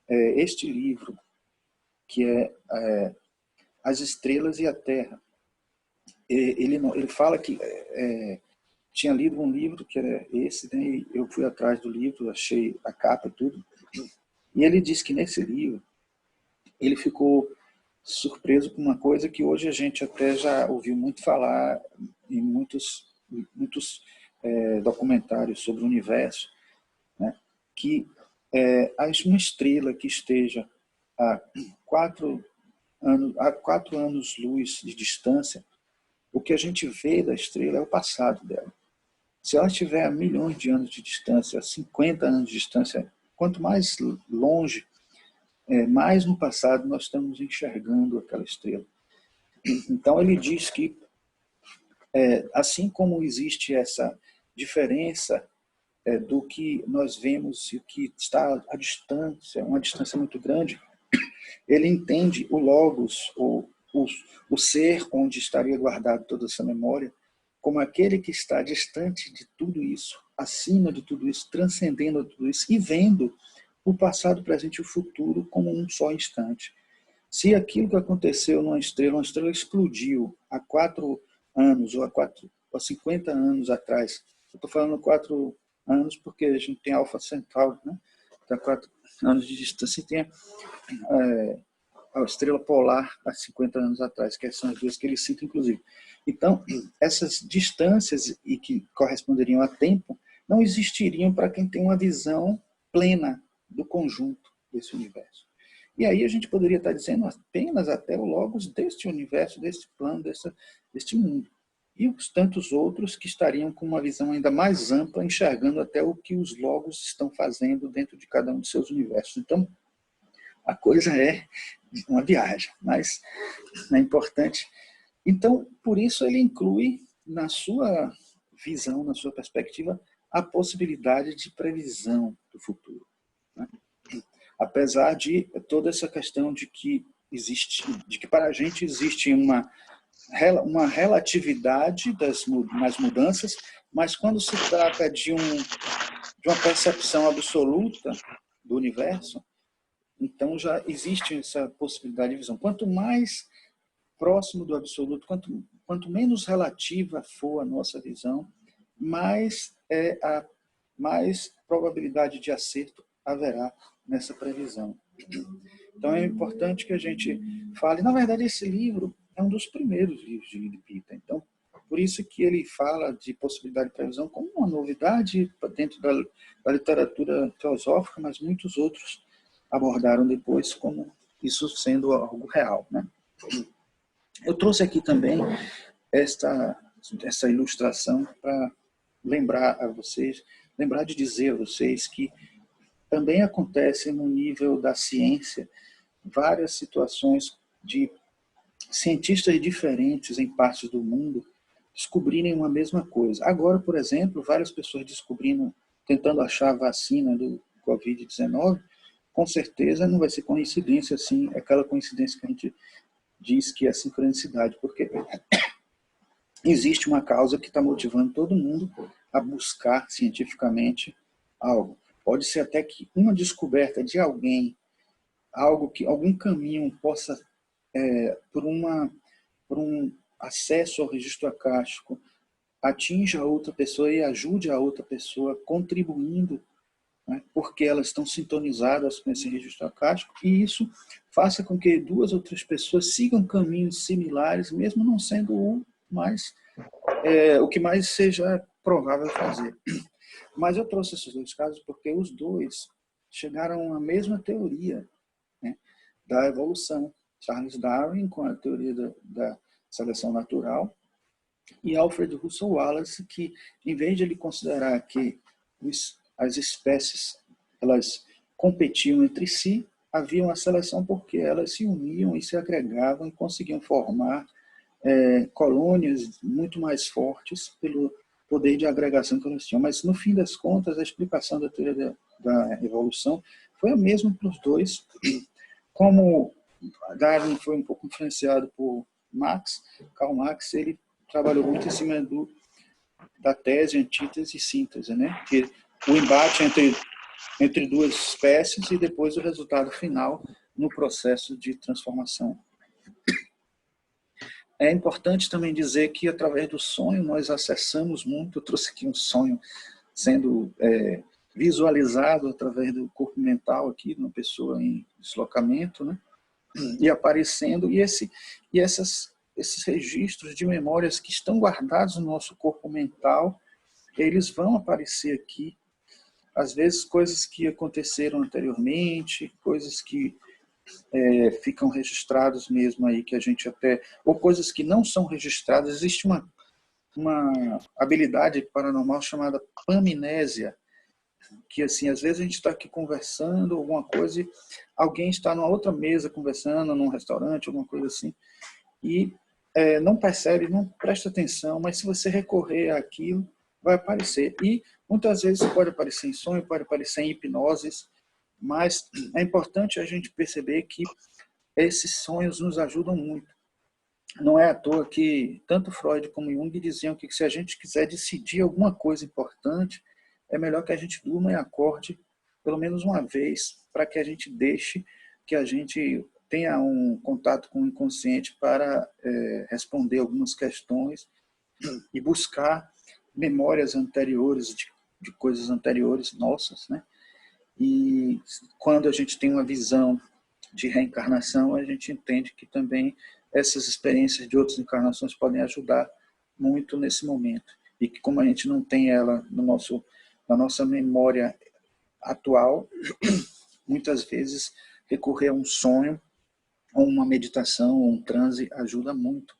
este livro, que é As Estrelas e a Terra, ele fala que tinha lido um livro que era esse, né? E eu fui atrás do livro, achei a capa e tudo, e ele disse que nesse livro ele ficou surpreso com uma coisa que hoje a gente até já ouviu muito falar em muitos documentários sobre o universo, né? Que uma estrela que esteja a 4 anos-luz de distância, o que a gente vê da estrela é o passado dela. Se ela estiver a milhões de anos de distância, a 50 anos de distância, quanto mais longe, mais no passado nós estamos enxergando aquela estrela. Então ele diz que, assim como existe essa diferença do que nós vemos e o que está à distância, uma distância muito grande, ele entende o logos, o ser onde estaria guardado toda essa memória, como aquele que está distante de tudo isso, acima de tudo isso, transcendendo tudo isso e vendo o passado, o presente e o futuro como um só instante. Se aquilo que aconteceu numa estrela, uma estrela explodiu há 4 anos ou há 50 anos atrás, eu estou falando 4 anos porque a gente tem Alpha Centauri, né? Está 4 anos de distância, e tem a estrela polar há 50 anos atrás, que são as duas que ele cita, inclusive. Então, essas distâncias e que corresponderiam a tempo não existiriam para quem tem uma visão plena do conjunto desse universo. E aí a gente poderia estar dizendo apenas até o logos deste universo, deste plano, deste mundo. E os tantos outros que estariam com uma visão ainda mais ampla, enxergando até o que os logos estão fazendo dentro de cada um de seus universos. Então, a coisa é uma viagem, mas é importante. Então, por isso ele inclui na sua visão, na sua perspectiva, a possibilidade de previsão do futuro, né? Apesar de toda essa questão de que para a gente existe uma relatividade nas mudanças, mas quando se trata de uma percepção absoluta do universo, então já existe essa possibilidade de visão. Quanto mais próximo do absoluto, quanto menos relativa for a nossa visão, mais probabilidade de acerto haverá nessa previsão. Então é importante que a gente fale. Na verdade, esse livro é um dos primeiros livros de Pita. Então, por isso que ele fala de possibilidade de previsão como uma novidade dentro da literatura teosófica, mas muitos outros abordaram depois como isso sendo algo real, né? Eu trouxe aqui também essa ilustração para lembrar de dizer a vocês que também acontece no nível da ciência várias situações de cientistas diferentes em partes do mundo descobrirem uma mesma coisa. Agora, por exemplo, várias pessoas tentando achar a vacina do Covid-19, com certeza não vai ser coincidência assim, aquela coincidência que a gente diz que é sincronicidade, porque existe uma causa que está motivando todo mundo a buscar cientificamente algo. Pode ser até que uma descoberta de alguém, algum caminho possa, por um acesso ao registro acástico, atinja a outra pessoa e ajude a outra pessoa, contribuindo, né, porque elas estão sintonizadas com esse registro acástico, e isso faça com que 2 ou 3 pessoas sigam caminhos similares, mesmo não sendo o que mais seja provável fazer. Mas eu trouxe esses 2 casos porque os 2 chegaram à mesma teoria, né, da evolução. Charles Darwin com a teoria da seleção natural e Alfred Russel Wallace, que em vez de ele considerar que as espécies elas competiam entre si, havia uma seleção porque elas se uniam e se agregavam e conseguiam formar colônias muito mais fortes pelo poder de agregação que elas tinham. Mas, no fim das contas, a explicação da teoria da evolução foi a mesma para os 2. Como Darwin foi um pouco influenciado por Karl Marx, ele trabalhou muito em cima da tese, antítese e síntese, né? Que o embate entre 2 espécies e depois o resultado final no processo de transformação. É importante também dizer que, através do sonho, nós acessamos muito. Eu trouxe aqui um sonho sendo visualizado através do corpo mental aqui, de uma pessoa em deslocamento, né? E aparecendo, esses registros de memórias que estão guardados no nosso corpo mental, eles vão aparecer aqui, às vezes coisas que aconteceram anteriormente, coisas que ficam registrados mesmo aí, que a gente até, ou coisas que não são registradas. Existe uma habilidade paranormal chamada pamnésia, que assim, às vezes a gente está aqui conversando alguma coisa e alguém está numa outra mesa conversando, num restaurante, alguma coisa assim, e não percebe, não presta atenção, mas se você recorrer àquilo, vai aparecer. E muitas vezes pode aparecer em sonho, pode aparecer em hipnoses, mas é importante a gente perceber que esses sonhos nos ajudam muito. Não é à toa que tanto Freud como Jung diziam que se a gente quiser decidir alguma coisa importante, é melhor que a gente durma e acorde pelo menos uma vez, para que a gente deixe, que a gente tenha um contato com o inconsciente para responder algumas questões e buscar memórias anteriores, de coisas anteriores nossas, né? E quando a gente tem uma visão de reencarnação, a gente entende que também essas experiências de outras encarnações podem ajudar muito nesse momento. E que como a gente não tem ela na nossa memória atual, muitas vezes recorrer a um sonho, ou uma meditação, ou um transe, ajuda muito,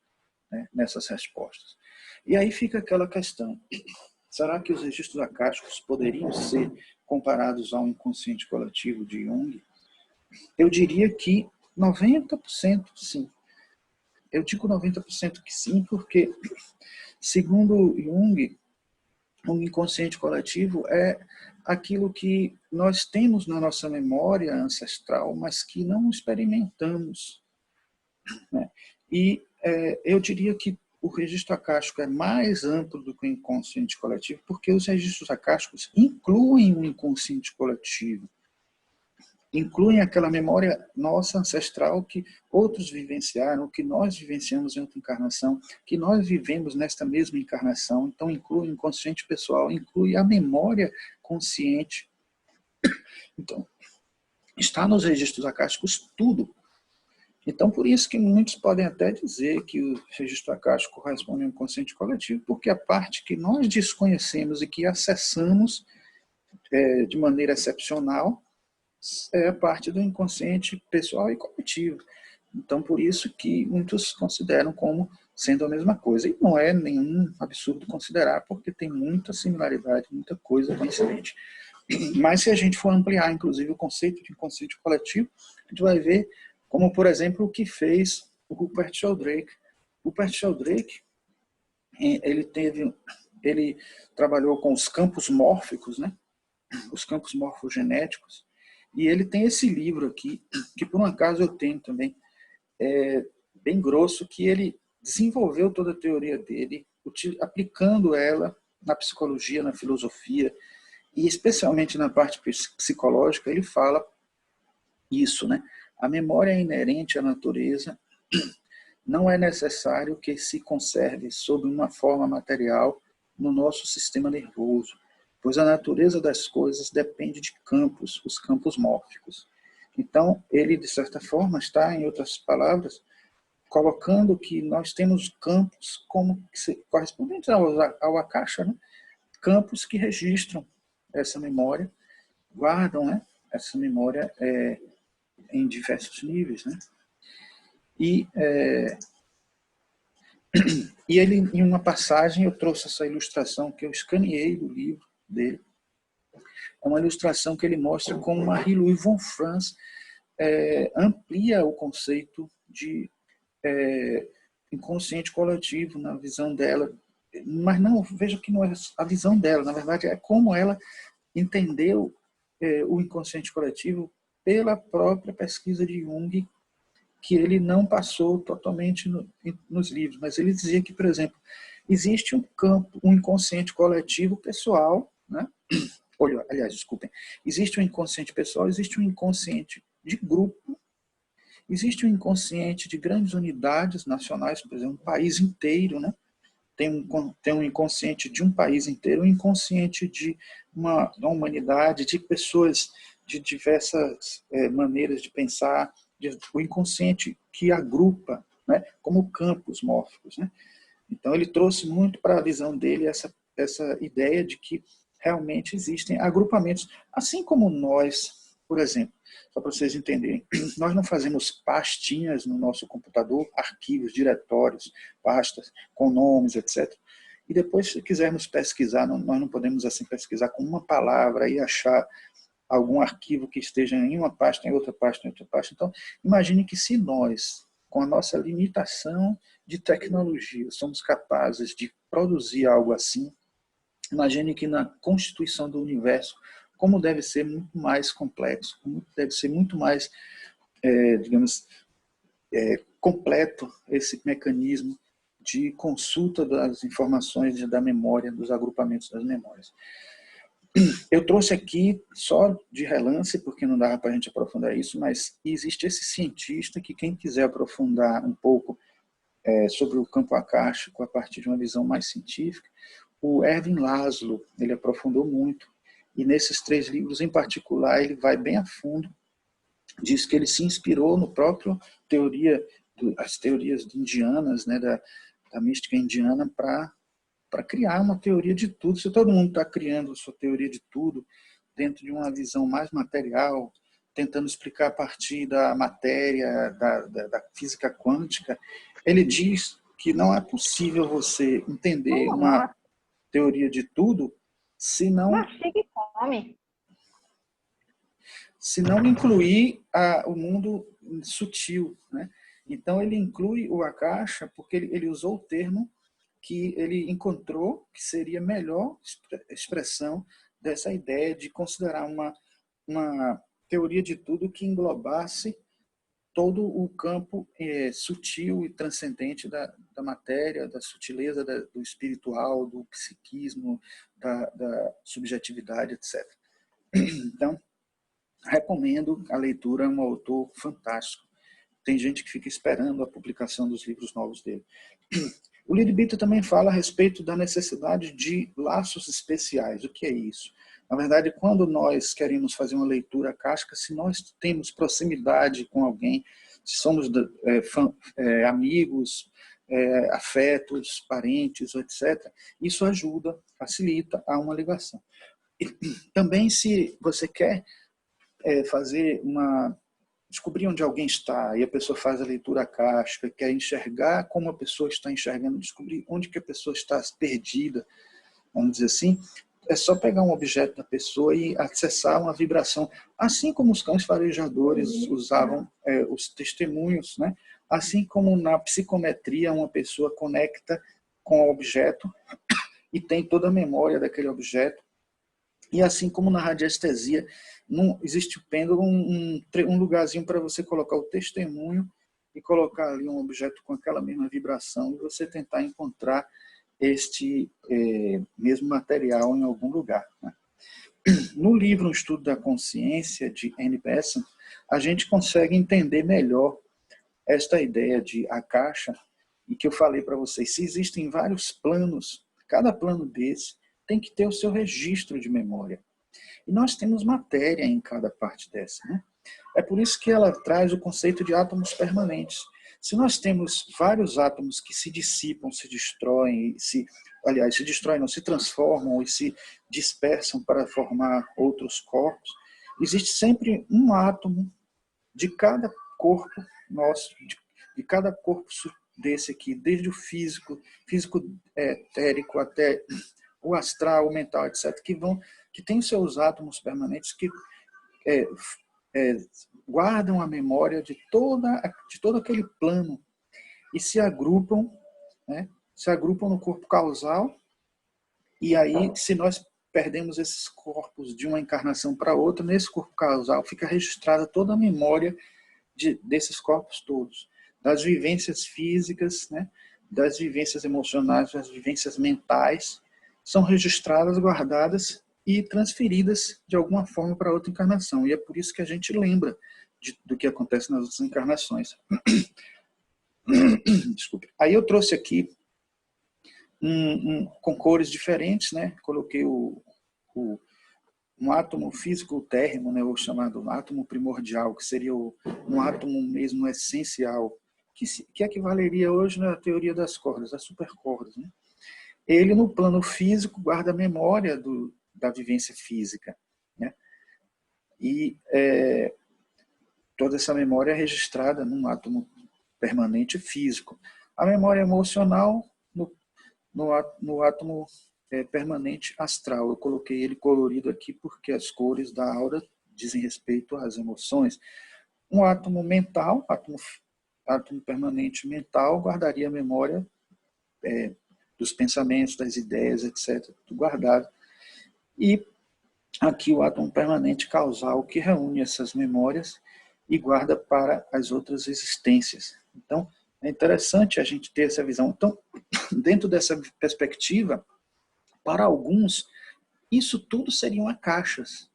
né, nessas respostas. E aí fica aquela questão: será que os registros acásticos poderiam ser comparados ao inconsciente coletivo de Jung? Eu diria que 90% sim. Eu digo 90% que sim, porque, segundo Jung, o inconsciente coletivo é aquilo que nós temos na nossa memória ancestral, mas que não experimentamos, né? E eu diria que o registro acástico é mais amplo do que o inconsciente coletivo, porque os registros acásticos incluem o inconsciente coletivo, incluem aquela memória nossa ancestral que outros vivenciaram, que nós vivenciamos em outra encarnação, que nós vivemos nesta mesma encarnação. Então inclui o inconsciente pessoal, inclui a memória consciente. Então, está nos registros acásticos tudo. Então, por isso que muitos podem até dizer que o registro acástico corresponde ao inconsciente coletivo, porque a parte que nós desconhecemos e que acessamos de maneira excepcional é parte do inconsciente pessoal e coletivo. Então, por isso que muitos consideram como sendo a mesma coisa. E não é nenhum absurdo considerar, porque tem muita similaridade, muita coisa coincidente. Mas se a gente for ampliar, inclusive, o conceito de inconsciente coletivo, a gente vai ver como, por exemplo, o que fez o Rupert Sheldrake. Rupert Sheldrake, ele trabalhou com os campos mórficos, né? Os campos morfogenéticos, e ele tem esse livro aqui, que por um acaso eu tenho também, bem grosso, que ele desenvolveu toda a teoria dele, aplicando ela na psicologia, na filosofia, e especialmente na parte psicológica. Ele fala isso, né? A memória é inerente à natureza, não é necessário que se conserve sob uma forma material no nosso sistema nervoso, pois a natureza das coisas depende de campos, os campos mórficos. Então, ele, de certa forma, está, em outras palavras, colocando que nós temos campos como correspondentes ao Akasha, né? Campos que registram essa memória, guardam, né, essa memória em diversos níveis, né? E ele, em uma passagem, eu trouxe essa ilustração que eu escaneei do livro dele. É uma ilustração que ele mostra como Marie-Louise von Franz amplia o conceito de inconsciente coletivo na visão dela. Mas não, veja que não é a visão dela, na verdade é como ela entendeu o inconsciente coletivo pela própria pesquisa de Jung, que ele não passou totalmente nos livros, mas ele dizia que, por exemplo, existe um campo, um inconsciente coletivo pessoal, né? Aliás, desculpem, existe um inconsciente pessoal, existe um inconsciente de grupo, Existe um inconsciente de grandes unidades nacionais, por exemplo, um país inteiro, né? Tem um inconsciente de um país inteiro, um inconsciente de uma humanidade, de pessoas de diversas maneiras de pensar, o inconsciente que agrupa, né, como campos mórficos, né? Então ele trouxe muito para a visão dele essa ideia de que realmente existem agrupamentos, assim como nós, por exemplo, só para vocês entenderem, nós não fazemos pastinhas no nosso computador, arquivos, diretórios, pastas com nomes, etc. E depois, se quisermos pesquisar, nós não podemos assim pesquisar com uma palavra e achar algum arquivo que esteja em uma pasta, em outra pasta, em outra pasta. Então, imagine que se nós, com a nossa limitação de tecnologia, somos capazes de produzir algo assim, imagine que na constituição do universo, como deve ser muito mais complexo, como deve ser muito mais, digamos, completo esse mecanismo de consulta das informações da memória, dos agrupamentos das memórias. Eu trouxe aqui só de relance, porque não dava para a gente aprofundar isso, mas existe esse cientista que quem quiser aprofundar um pouco sobre o campo acástico a partir de uma visão mais científica, o Erwin Laszlo, ele aprofundou muito, e nesses 3 livros em particular ele vai bem a fundo, diz que ele se inspirou no próprio as teorias indianas, né, da mística indiana, para criar uma teoria de tudo. Se todo mundo está criando sua teoria de tudo dentro de uma visão mais material, tentando explicar a partir da matéria, da física quântica, ele diz que não é possível você entender uma teoria de tudo se não incluir o mundo sutil, né? Então ele inclui o Akasha porque ele usou o termo que ele encontrou que seria a melhor expressão dessa ideia de considerar uma teoria de tudo que englobasse todo o campo sutil e transcendente da matéria, da sutileza do espiritual, do psiquismo, da subjetividade, etc. Então, recomendo a leitura, é um autor fantástico. Tem gente que fica esperando a publicação dos livros novos dele. O Leadbeater também fala a respeito da necessidade de laços especiais. O que é isso? Na verdade, quando nós queremos fazer uma leitura acástica, se nós temos proximidade com alguém, se somos amigos, afetos, parentes, etc., isso ajuda, facilita a uma ligação. E também, se você quer descobrir onde alguém está, e a pessoa faz a leitura acástica, quer enxergar como a pessoa está enxergando, descobrir onde que a pessoa está perdida, vamos dizer assim, é só pegar um objeto da pessoa e acessar uma vibração, assim como os cães farejadores usavam os testemunhos, né? Assim como na psicometria uma pessoa conecta com o objeto e tem toda a memória daquele objeto, e assim como na radiestesia, não existe o pêndulo, um lugarzinho para você colocar o testemunho e colocar ali um objeto com aquela mesma vibração e você tentar encontrar este mesmo material em algum lugar, né? No livro Um Estudo da Consciência, de Annie Besant, a gente consegue entender melhor esta ideia de Akasha, e que eu falei para vocês, se existem vários planos, cada plano desse tem que ter o seu registro de memória. E nós temos matéria em cada parte dessa, né? É por isso que ela traz o conceito de átomos permanentes. Se nós temos vários átomos que se dissipam, se destroem, se destroem, não, se transformam e se dispersam para formar outros corpos, existe sempre um átomo de cada corpo nosso, de cada corpo desse aqui, desde o físico etérico até o astral, o mental, etc., que tem seus átomos permanentes que guardam a memória de todo aquele plano e se agrupam, né? Se agrupam no corpo causal, e aí, se nós perdemos esses corpos de uma encarnação para outra, nesse corpo causal fica registrada toda a memória desses corpos todos, das vivências físicas, né? Das vivências emocionais, das vivências mentais, são registradas, guardadas e transferidas de alguma forma para outra encarnação. E é por isso que a gente lembra do que acontece nas outras encarnações. Desculpe. Aí eu trouxe aqui com cores diferentes, né? Coloquei um átomo físico térrimo, né? O chamado átomo primordial, que seria um átomo mesmo essencial, que equivaleria hoje na teoria das cordas, das supercordas, né? Ele, no plano físico, guarda a memória da vivência física, né? E toda essa memória é registrada num átomo permanente físico. A memória emocional no átomo permanente astral. Eu coloquei ele colorido aqui porque as cores da aura dizem respeito às emoções. Um átomo mental, átomo permanente mental, guardaria a memória dos pensamentos, das ideias, etc., tudo guardado. E aqui o átomo permanente causal, que reúne essas memórias e guarda para as outras existências. Então, é interessante a gente ter essa visão. Então, dentro dessa perspectiva, para alguns, isso tudo seriam caixas.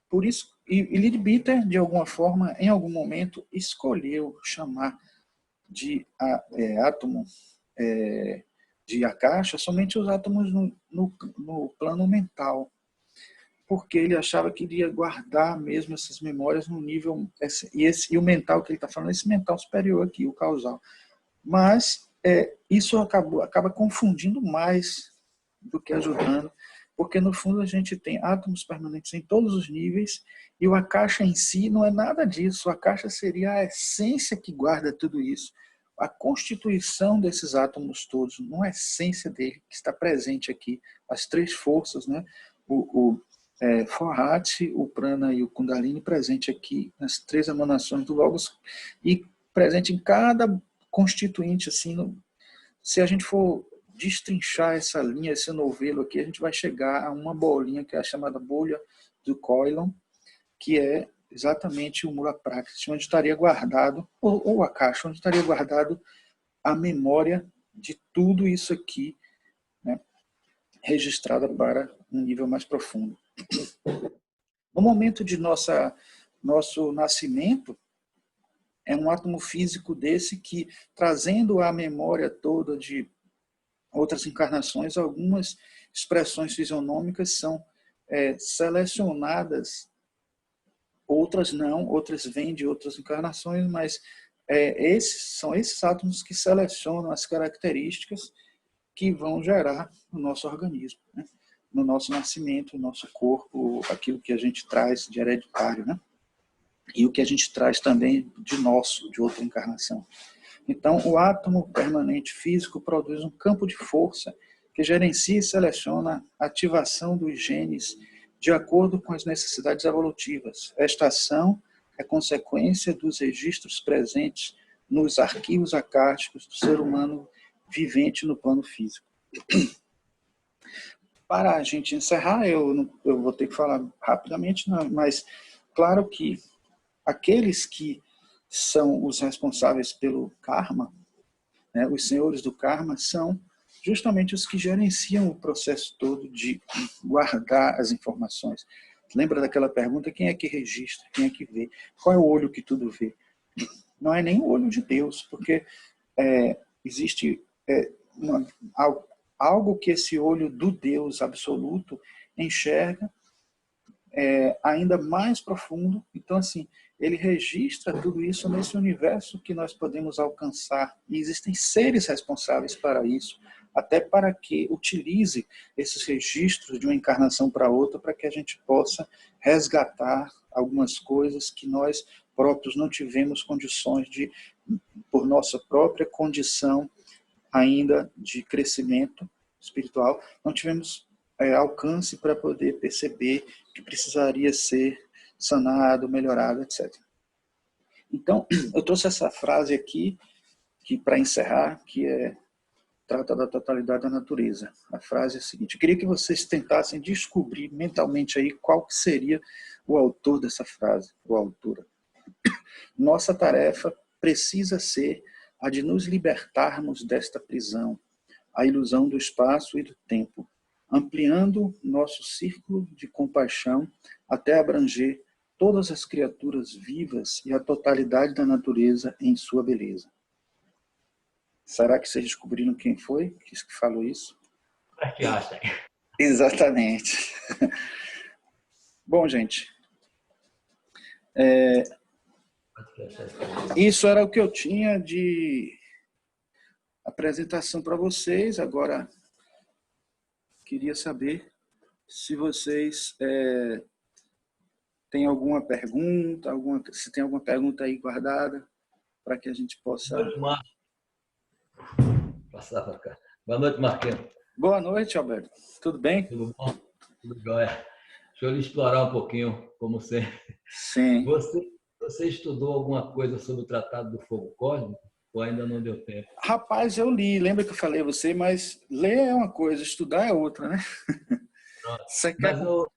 Por isso, e Leadbeater, de alguma forma, em algum momento, escolheu chamar de átomo de Akasha somente os átomos no plano mental, porque ele achava que iria guardar mesmo essas memórias no nível... E o mental que ele está falando, esse mental superior aqui, o causal. Mas isso acaba confundindo mais do que ajudando, porque no fundo a gente tem átomos permanentes em todos os níveis, e o Akasha em si não é nada disso. O Akasha seria a essência que guarda tudo isso, a constituição desses átomos todos, uma essência dele que está presente aqui, as três forças, né? O Forhat, o Prana e o Kundalini presente aqui nas três emanações do Logos, e presente em cada constituinte, assim, se a gente for destrinchar essa linha, esse novelo aqui, a gente vai chegar a uma bolinha que é a chamada bolha do Coilon, que é exatamente o Mula Prakriti, onde estaria guardado, ou a caixa, onde estaria guardado a memória de tudo isso aqui, né, registrada para um nível mais profundo. No momento de nosso nascimento, é um átomo físico desse que, trazendo a memória toda de outras encarnações, algumas expressões fisionômicas são selecionadas, outras não, outras vêm de outras encarnações, mas são esses átomos que selecionam as características que vão gerar no nosso organismo, né? No nosso nascimento, no nosso corpo, aquilo que a gente traz de hereditário, né? E o que a gente traz também de outra encarnação. Então, o átomo permanente físico produz um campo de força que gerencia e seleciona a ativação dos genes de acordo com as necessidades evolutivas. Esta ação é consequência dos registros presentes nos arquivos acásticos do ser humano vivente no plano físico. Para a gente encerrar, eu vou ter que falar rapidamente, mas claro que aqueles que são os responsáveis pelo karma, né, os senhores do karma, são justamente os que gerenciam o processo todo de guardar as informações. Lembra daquela pergunta, quem é que registra, quem é que vê? Qual é o olho que tudo vê? Não é nem o olho de Deus, porque existe algo que esse olho do Deus absoluto enxerga ainda mais profundo. Então, assim, ele registra tudo isso nesse universo que nós podemos alcançar. E existem seres responsáveis para isso, até para que utilize esses registros de uma encarnação para outra, para que a gente possa resgatar algumas coisas que nós próprios não tivemos condições de, por nossa própria condição ainda de crescimento espiritual, não tivemos alcance para poder perceber que precisaria ser sanado, melhorado, etc. Então, eu trouxe essa frase aqui, que para encerrar, que trata da totalidade da natureza. A frase é a seguinte: eu queria que vocês tentassem descobrir mentalmente aí qual que seria o autor dessa frase, ou a autora. Nossa tarefa precisa ser a de nos libertarmos desta prisão, a ilusão do espaço e do tempo, ampliando nosso círculo de compaixão até abranger todas as criaturas vivas e a totalidade da natureza em sua beleza. Será que vocês descobriram quem foi que falou isso? Einstein. Exatamente. Bom, gente, isso era o que eu tinha de apresentação para vocês. Agora, queria saber se vocês têm alguma pergunta, se tem alguma pergunta aí guardada, para que a gente possa... Passar para cá. Boa noite, Marquinhos. Boa noite, Alberto. Tudo bem? Tudo bom? Tudo jóia. Deixa eu lhe explorar um pouquinho, como sempre. Sim. Você estudou alguma coisa sobre o Tratado do Fogo Cósmico ou ainda não deu tempo? Rapaz, eu li. Lembra que eu falei a você, mas ler é uma coisa, estudar é outra, né? Você quer... Mas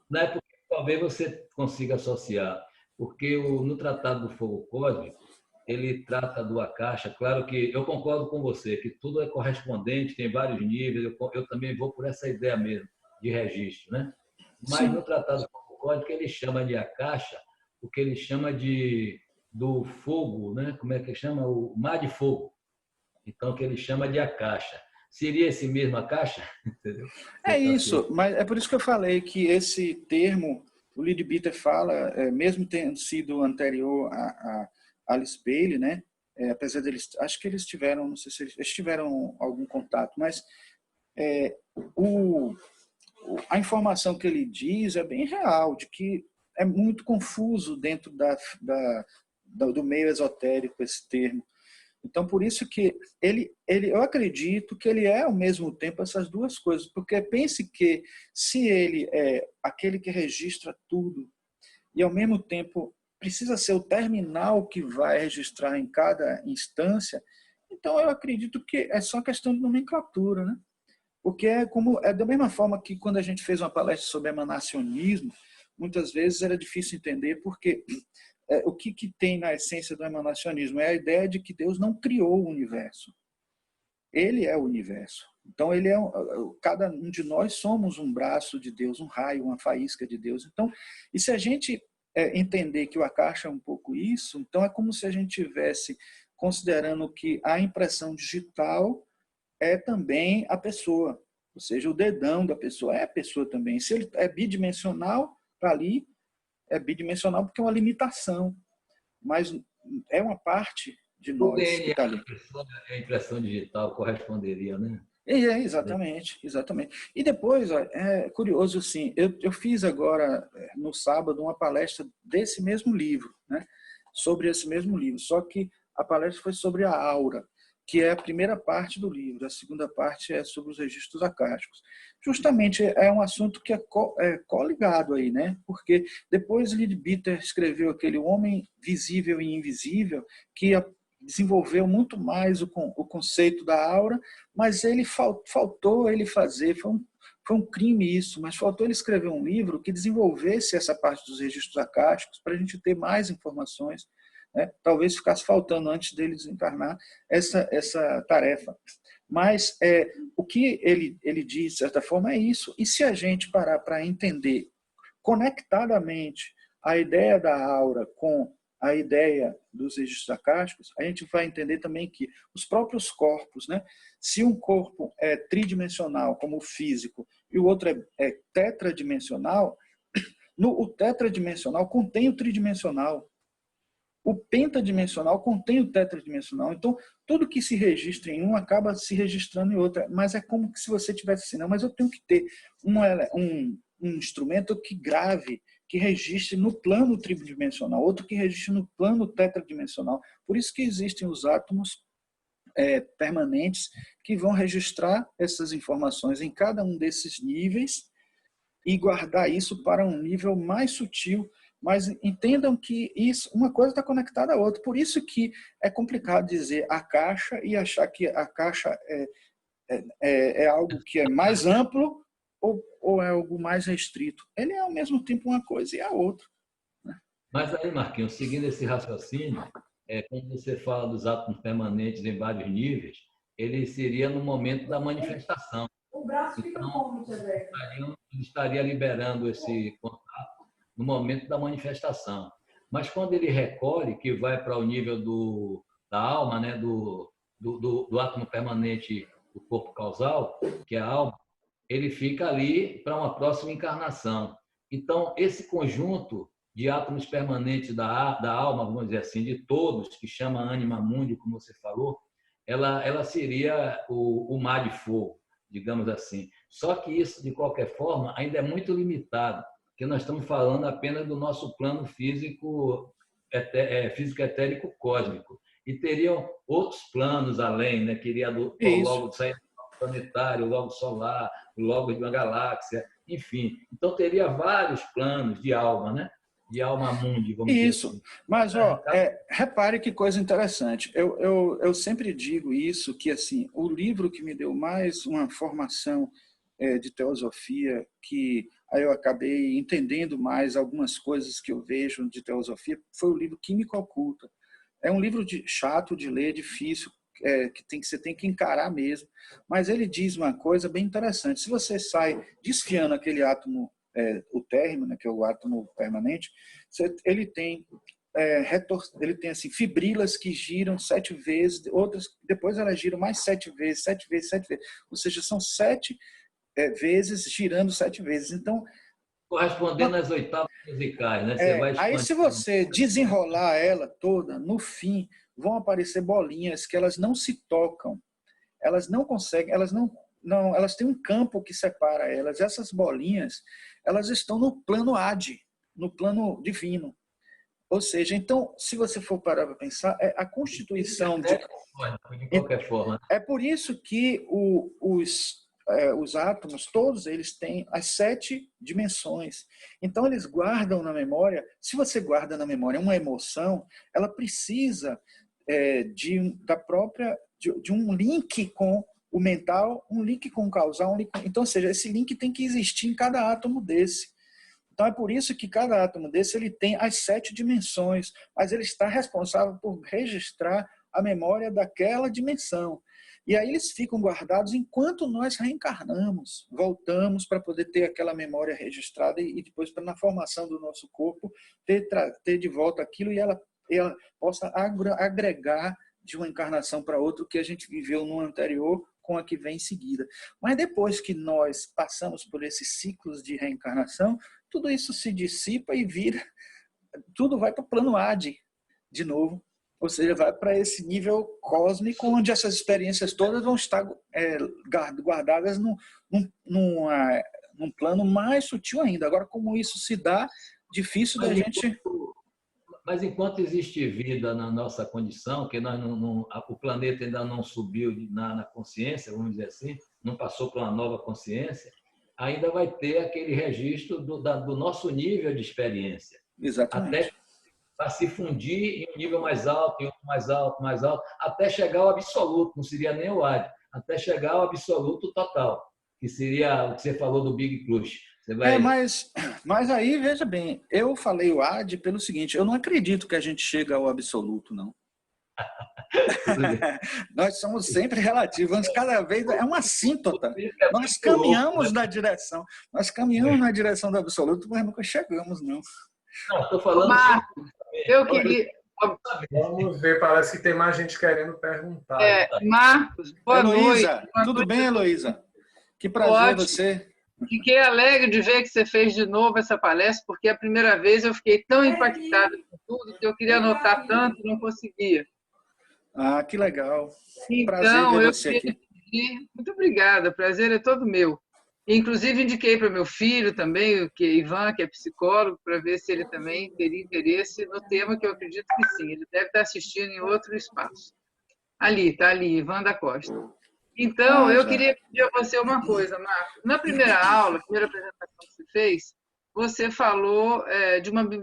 na época, talvez você consiga associar, porque no Tratado do Fogo Cósmico, ele trata do Akasha. Claro que eu concordo com você, que tudo é correspondente, tem vários níveis, eu também vou por essa ideia mesmo, de registro, né? Mas sim, no Tratado do Fogo Cósmico, ele chama de Akasha, o que ele chama do fogo, né? Como é que chama? O mar de fogo. Então, que ele chama de Akasha. Seria esse mesmo Akasha? Entendeu? É isso, mas é por isso que eu falei que esse termo, o Leadbeater fala, mesmo tendo sido anterior a Alice Bailey, né? Apesar deles, acho que eles tiveram, não sei se eles tiveram algum contato, mas a informação que ele diz é bem real, de que é muito confuso dentro do meio esotérico esse termo. Então, por isso que eu acredito que ele é, ao mesmo tempo, essas duas coisas. Porque pense que, se ele é aquele que registra tudo, e, ao mesmo tempo, precisa ser o terminal que vai registrar em cada instância, então eu acredito que é só questão de nomenclatura, né? Porque é da mesma forma que, quando a gente fez uma palestra sobre emanacionismo, muitas vezes era difícil entender porque... o que tem na essência do emanacionismo? É a ideia de que Deus não criou o universo. Ele é o universo. Então, cada um de nós somos um braço de Deus, um raio, uma faísca de Deus. Então, e se a gente entender que o Akasha é um pouco isso, então é como se a gente estivesse considerando que a impressão digital é também a pessoa. Ou seja, o dedão da pessoa é a pessoa também. Se ele é bidimensional, está ali, é bidimensional porque é uma limitação, mas é uma parte de nós que está ali. A impressão digital corresponderia, né? Exatamente, exatamente. E depois, é curioso assim, eu fiz agora, no sábado, uma palestra desse mesmo livro, né? Sobre esse mesmo livro, só que a palestra foi sobre a aura, que é a primeira parte do livro, a segunda parte é sobre os registros akáshicos. Justamente é um assunto que é coligado aí, né? Porque depois Leadbeater escreveu aquele Homem Visível e Invisível, que desenvolveu muito mais o conceito da aura, mas ele faltou ele fazer, foi um crime isso, mas faltou ele escrever um livro que desenvolvesse essa parte dos registros akáshicos para a gente ter mais informações. Talvez ficasse faltando, antes dele desencarnar, essa tarefa. Mas o que ele diz, de certa forma, é isso. E se a gente parar para entender conectadamente a ideia da aura com a ideia dos registros akáshicos, a gente vai entender também que os próprios corpos, né? Se um corpo é tridimensional, como o físico, e o outro é tetradimensional, o tetradimensional contém o tridimensional. O pentadimensional contém o tetradimensional. Então, tudo que se registra em um acaba se registrando em outra. Mas é como se você tivesse assim, não, mas eu tenho que ter um instrumento que grave, que registre no plano tridimensional, outro que registre no plano tetradimensional. Por isso que existem os átomos permanentes que vão registrar essas informações em cada um desses níveis e guardar isso para um nível mais sutil. Mas entendam que uma coisa está conectada à outra. Por isso que é complicado dizer Akasha e achar que a Akasha é algo que é mais amplo ou é algo mais restrito. Ele é ao mesmo tempo uma coisa e a outra. Mas aí, Marquinhos, seguindo esse raciocínio, quando você fala dos átomos permanentes em vários níveis, ele seria no momento da manifestação. O braço fica como, estaria liberando esse contato no momento da manifestação. Mas quando ele recolhe, que vai para o nível da alma, né? do átomo permanente do corpo causal, que é a alma, ele fica ali para uma próxima encarnação. Então, esse conjunto de átomos permanentes da alma, vamos dizer assim, de todos, que chama Anima Mundi, como você falou, ela seria o mar de fogo, digamos assim. Só que isso, de qualquer forma, ainda é muito limitado, porque nós estamos falando apenas do nosso plano físico etérico cósmico. E teriam outros planos além, né? Queria o logo sair planetário, o logo solar, o logo de uma galáxia, enfim. Então, teria vários planos de alma, né? De alma mundi, vamos dizer assim. Isso. Mas, repare que coisa interessante. Eu sempre digo isso, que assim, o livro que me deu mais uma formação de teosofia, que aí eu acabei entendendo mais algumas coisas que eu vejo de teosofia, foi o livro Química Oculta. É um livro chato de ler, difícil, que você tem que encarar mesmo. Mas ele diz uma coisa bem interessante. Se você sai desfiando aquele átomo, o término, né, que é o átomo permanente, ele tem assim, fibrilas que giram 7 vezes, outras depois elas giram mais 7 vezes, 7 vezes, 7 vezes. Ou seja, são 7 vezes girando 7 vezes. Então, correspondendo às oitavas musicais, né? Você vai aí, se você desenrolar ela toda, no fim, vão aparecer bolinhas que elas não se tocam. Elas não conseguem, elas têm um campo que separa elas. Essas bolinhas, elas estão no plano Adi, no plano divino. Ou seja, então, se você for parar para pensar, a constituição de qualquer forma. É por isso que os átomos, todos eles têm as 7 dimensões. Então, eles guardam na memória. Se você guarda na memória uma emoção, ela precisa de um link com o mental, um link com o causal. Então, ou seja, esse link tem que existir em cada átomo desse. Então, é por isso que cada átomo desse ele tem as 7 dimensões, mas ele está responsável por registrar a memória daquela dimensão. E aí eles ficam guardados enquanto nós reencarnamos, voltamos para poder ter aquela memória registrada e depois, na formação do nosso corpo, ter de volta aquilo e ela possa agregar de uma encarnação para outra o que a gente viveu no anterior com a que vem em seguida. Mas depois que nós passamos por esses ciclos de reencarnação, tudo isso se dissipa e tudo vai para o plano Adi de novo. Ou seja, vai para esse nível cósmico onde essas experiências todas vão estar guardadas num plano mais sutil ainda. Agora, como isso se dá, difícil da gente... Mas enquanto existe vida na nossa condição, que o planeta ainda não subiu na consciência, vamos dizer assim, não passou para uma nova consciência, ainda vai ter aquele registro do nosso nível de experiência. Exatamente. Até para se fundir em um nível mais alto, em outro mais alto, mais alto, até chegar ao absoluto, não seria nem o Adi, até chegar ao absoluto total, que seria o que você falou do Big Crush. Mas aí, veja bem, eu falei o Adi pelo seguinte, eu não acredito que a gente chega ao absoluto, não. Nós somos sempre relativos, cada vez é uma assíntota. Nós caminhamos na direção, na direção do absoluto, mas nunca chegamos, não. Não, estou falando. Marcos, eu queria. Vamos ver, parece que tem mais gente querendo perguntar. Marcos, boa Heloísa, noite. Tudo bem, Heloísa? Que prazer você. Fiquei alegre de ver que você fez de novo essa palestra, porque a primeira vez eu fiquei tão impactada com tudo que eu queria anotar tanto e não conseguia. Ah, que legal. Então, eu queria pedir. Muito obrigada, o prazer é todo meu. Inclusive, indiquei para meu filho também, que é Ivan, que é psicólogo, para ver se ele também teria interesse no tema, que eu acredito que sim. Ele deve estar assistindo em outro espaço. Está ali, Ivan da Costa. Então, eu queria pedir a você uma coisa, Marcos. Na primeira aula, a primeira apresentação que você fez, você falou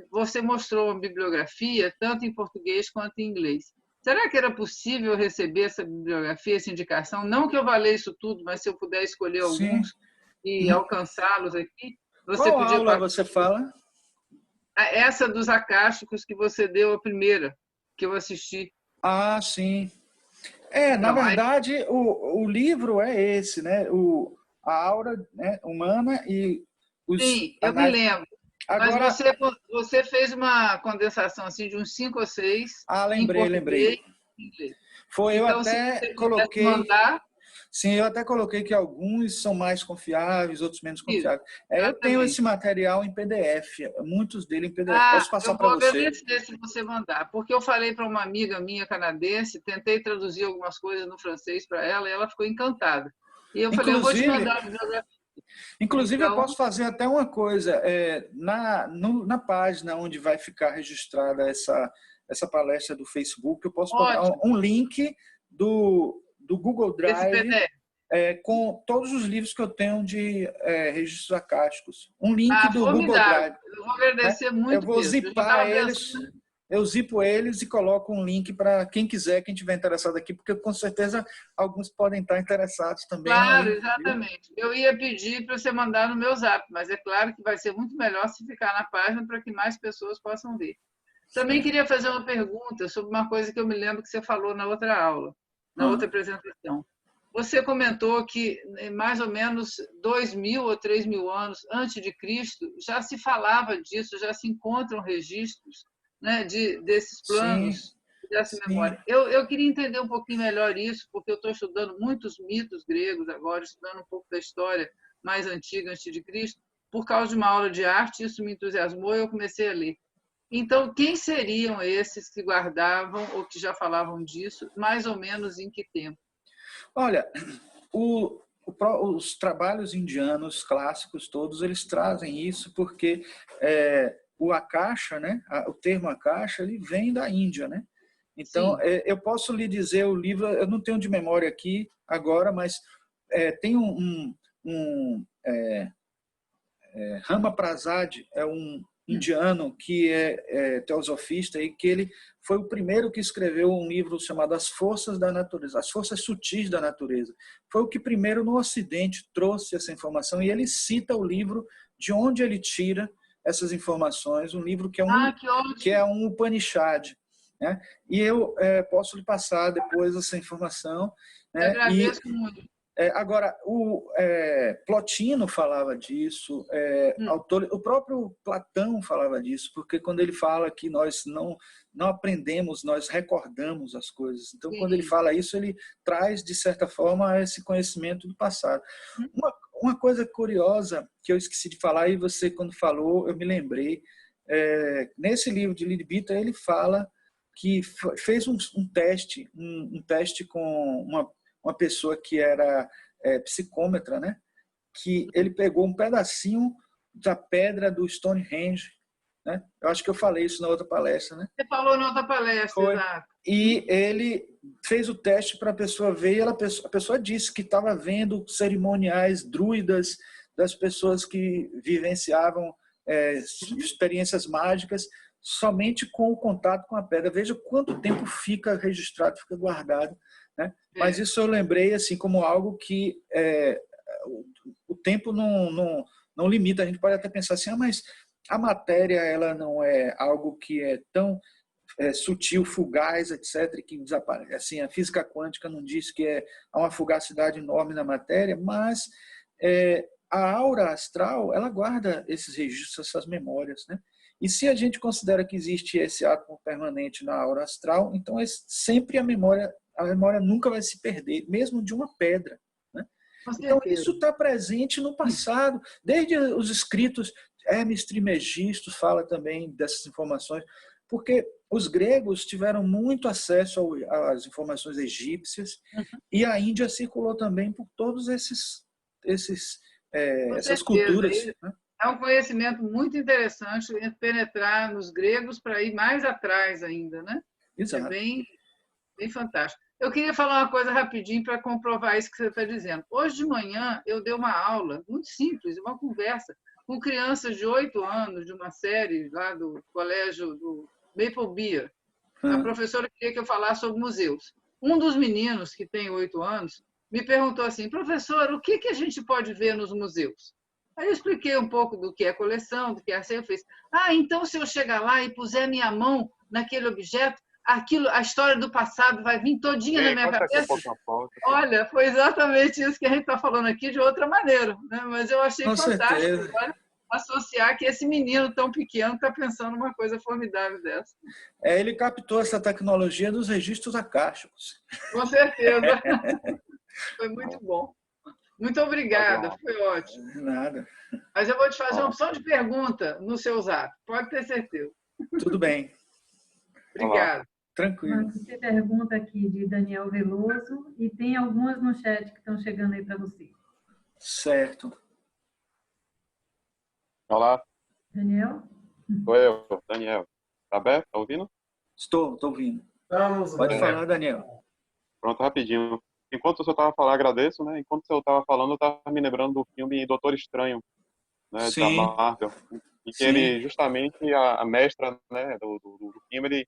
você mostrou uma bibliografia, tanto em português quanto em inglês. Será que era possível receber essa bibliografia, essa indicação? Não que eu vá ler isso tudo, mas se eu puder escolher alguns e alcançá-los aqui. Qual aula você fala? Essa dos acásticos que você deu, a primeira, que eu assisti. Ah, sim. Na verdade, o livro é esse, né? A aura, né, humana e os... Sim, eu me lembro. Agora, mas você fez uma condensação assim, de uns 5 ou 6 lembrei. Em inglês. Foi, então, eu até se você coloquei... mandar... Sim, eu até coloquei que alguns são mais confiáveis, outros menos confiáveis. Eu tenho esse material em PDF, muitos dele em PDF. Posso passar para você? Eu vou agradecer se você mandar, porque eu falei para uma amiga minha canadense, tentei traduzir algumas coisas no francês para ela e ela ficou encantada. E eu falei, eu vou te mandar a bibliografia. Inclusive, então, eu posso fazer até uma coisa. Na página onde vai ficar registrada essa palestra do Facebook, eu posso botar um link do Google Drive com todos os livros que eu tenho de registros acásticos. Um link do Google Drive. Eu vou agradecer muito. Eu vou zipar eles. Eu zipo eles e coloco um link para quem quiser, quem estiver interessado aqui, porque com certeza alguns podem estar interessados também. Claro, exatamente. Eu ia pedir para você mandar no meu Zap, mas é claro que vai ser muito melhor se ficar na página para que mais pessoas possam ver. Também queria fazer uma pergunta sobre uma coisa que eu me lembro que você falou na outra aula, na outra apresentação. Você comentou que mais ou menos 2.000 ou 3.000 anos antes de Cristo já se falava disso, já se encontram registros, né, desses planos, dessa memória. Eu queria entender um pouquinho melhor isso, porque eu estou estudando muitos mitos gregos agora, estudando um pouco da história mais antiga, antes de Cristo, por causa de uma aula de arte, isso me entusiasmou e eu comecei a ler. Então, quem seriam esses que guardavam ou que já falavam disso, mais ou menos em que tempo? Olha, os trabalhos indianos clássicos todos, eles trazem isso porque o Akasha, né, o termo Akasha, ele vem da Índia, né? Então, eu posso lhe dizer o livro, eu não tenho de memória aqui agora, mas tem Rama Prasad, é um indiano que é teosofista e que ele foi o primeiro que escreveu um livro chamado As Forças da Natureza, As Forças Sutis da Natureza. Foi o que primeiro no Ocidente trouxe essa informação e ele cita o livro de onde ele tira essas informações, um livro que é um Upanishad, né? E eu posso lhe passar depois essa informação, né? Eu agradeço muito. Agora, o Plotino falava disso, o próprio Platão falava disso, porque quando ele fala que nós não aprendemos, nós recordamos as coisas. Então, quando ele fala isso, ele traz, de certa forma, esse conhecimento do passado. Uma coisa curiosa que eu esqueci de falar, e você, quando falou, eu me lembrei, nesse livro de Lidbita, ele fala que fez um teste com uma pessoa que era psicômetra, né? Que ele pegou um pedacinho da pedra do Stonehenge, né? Eu acho que eu falei isso na outra palestra, né? Você falou na outra palestra, exato. E ele fez o teste para a pessoa ver, e a pessoa disse que estava vendo cerimoniais druidas das pessoas que vivenciavam experiências mágicas somente com o contato com a pedra. Veja quanto tempo fica registrado, fica guardado, né? Mas isso eu lembrei assim como algo que o tempo não limita. A gente pode até pensar assim, mas a matéria ela não é algo que é tão sutil, fugaz, etc., que desaparece. Assim, a física quântica não diz que há uma fugacidade enorme na matéria, mas a aura astral ela guarda esses registros, essas memórias, né? E se a gente considera que existe esse átomo permanente na aura astral, então sempre a memória nunca vai se perder, mesmo de uma pedra, né? Então isso está presente no passado, desde os escritos. Hermes Trismegisto fala também dessas informações, porque os gregos tiveram muito acesso às informações egípcias e a Índia circulou também por todos essas culturas, né? É um conhecimento muito interessante penetrar nos gregos para ir mais atrás ainda, né? Exato. É bem fantástico. Eu queria falar uma coisa rapidinho para comprovar isso que você está dizendo. Hoje de manhã eu dei uma aula muito simples, uma conversa com crianças de 8 anos de uma série lá do colégio do Maple Beer. A professora queria que eu falasse sobre museus. Um dos meninos, que tem 8 anos, me perguntou assim, professor, o que a gente pode ver nos museus? Aí eu expliquei um pouco do que é coleção, do que é assim, eu fiz, então se eu chegar lá e puser minha mão naquele objeto, a história do passado vai vir todinha na minha cabeça. Olha, foi exatamente isso que a gente está falando aqui de outra maneira, né? Mas eu achei fantástico. associar que esse menino tão pequeno está pensando uma coisa formidável dessa. Ele captou essa tecnologia dos registros acásticos. Com certeza. Foi muito bom. Muito obrigada, foi ótimo. Nada. Mas eu vou te fazer uma opção de pergunta no seu zap, pode ter certeza. Tudo bem. Obrigada. Tranquilo. Tem pergunta aqui de Daniel Veloso e tem algumas no chat que estão chegando aí para você. Certo. Olá. Daniel? Sou eu, Daniel. Tá aberto? Tá ouvindo? Estou ouvindo. Vamos, Pode falar, Daniel. Pronto, rapidinho. Enquanto o senhor estava falando, agradeço, né? Enquanto o senhor estava falando, eu estava me lembrando do filme Doutor Estranho, né? Da Sim. Marvel. Em que Sim. ele, justamente, a mestra, né, do filme, ele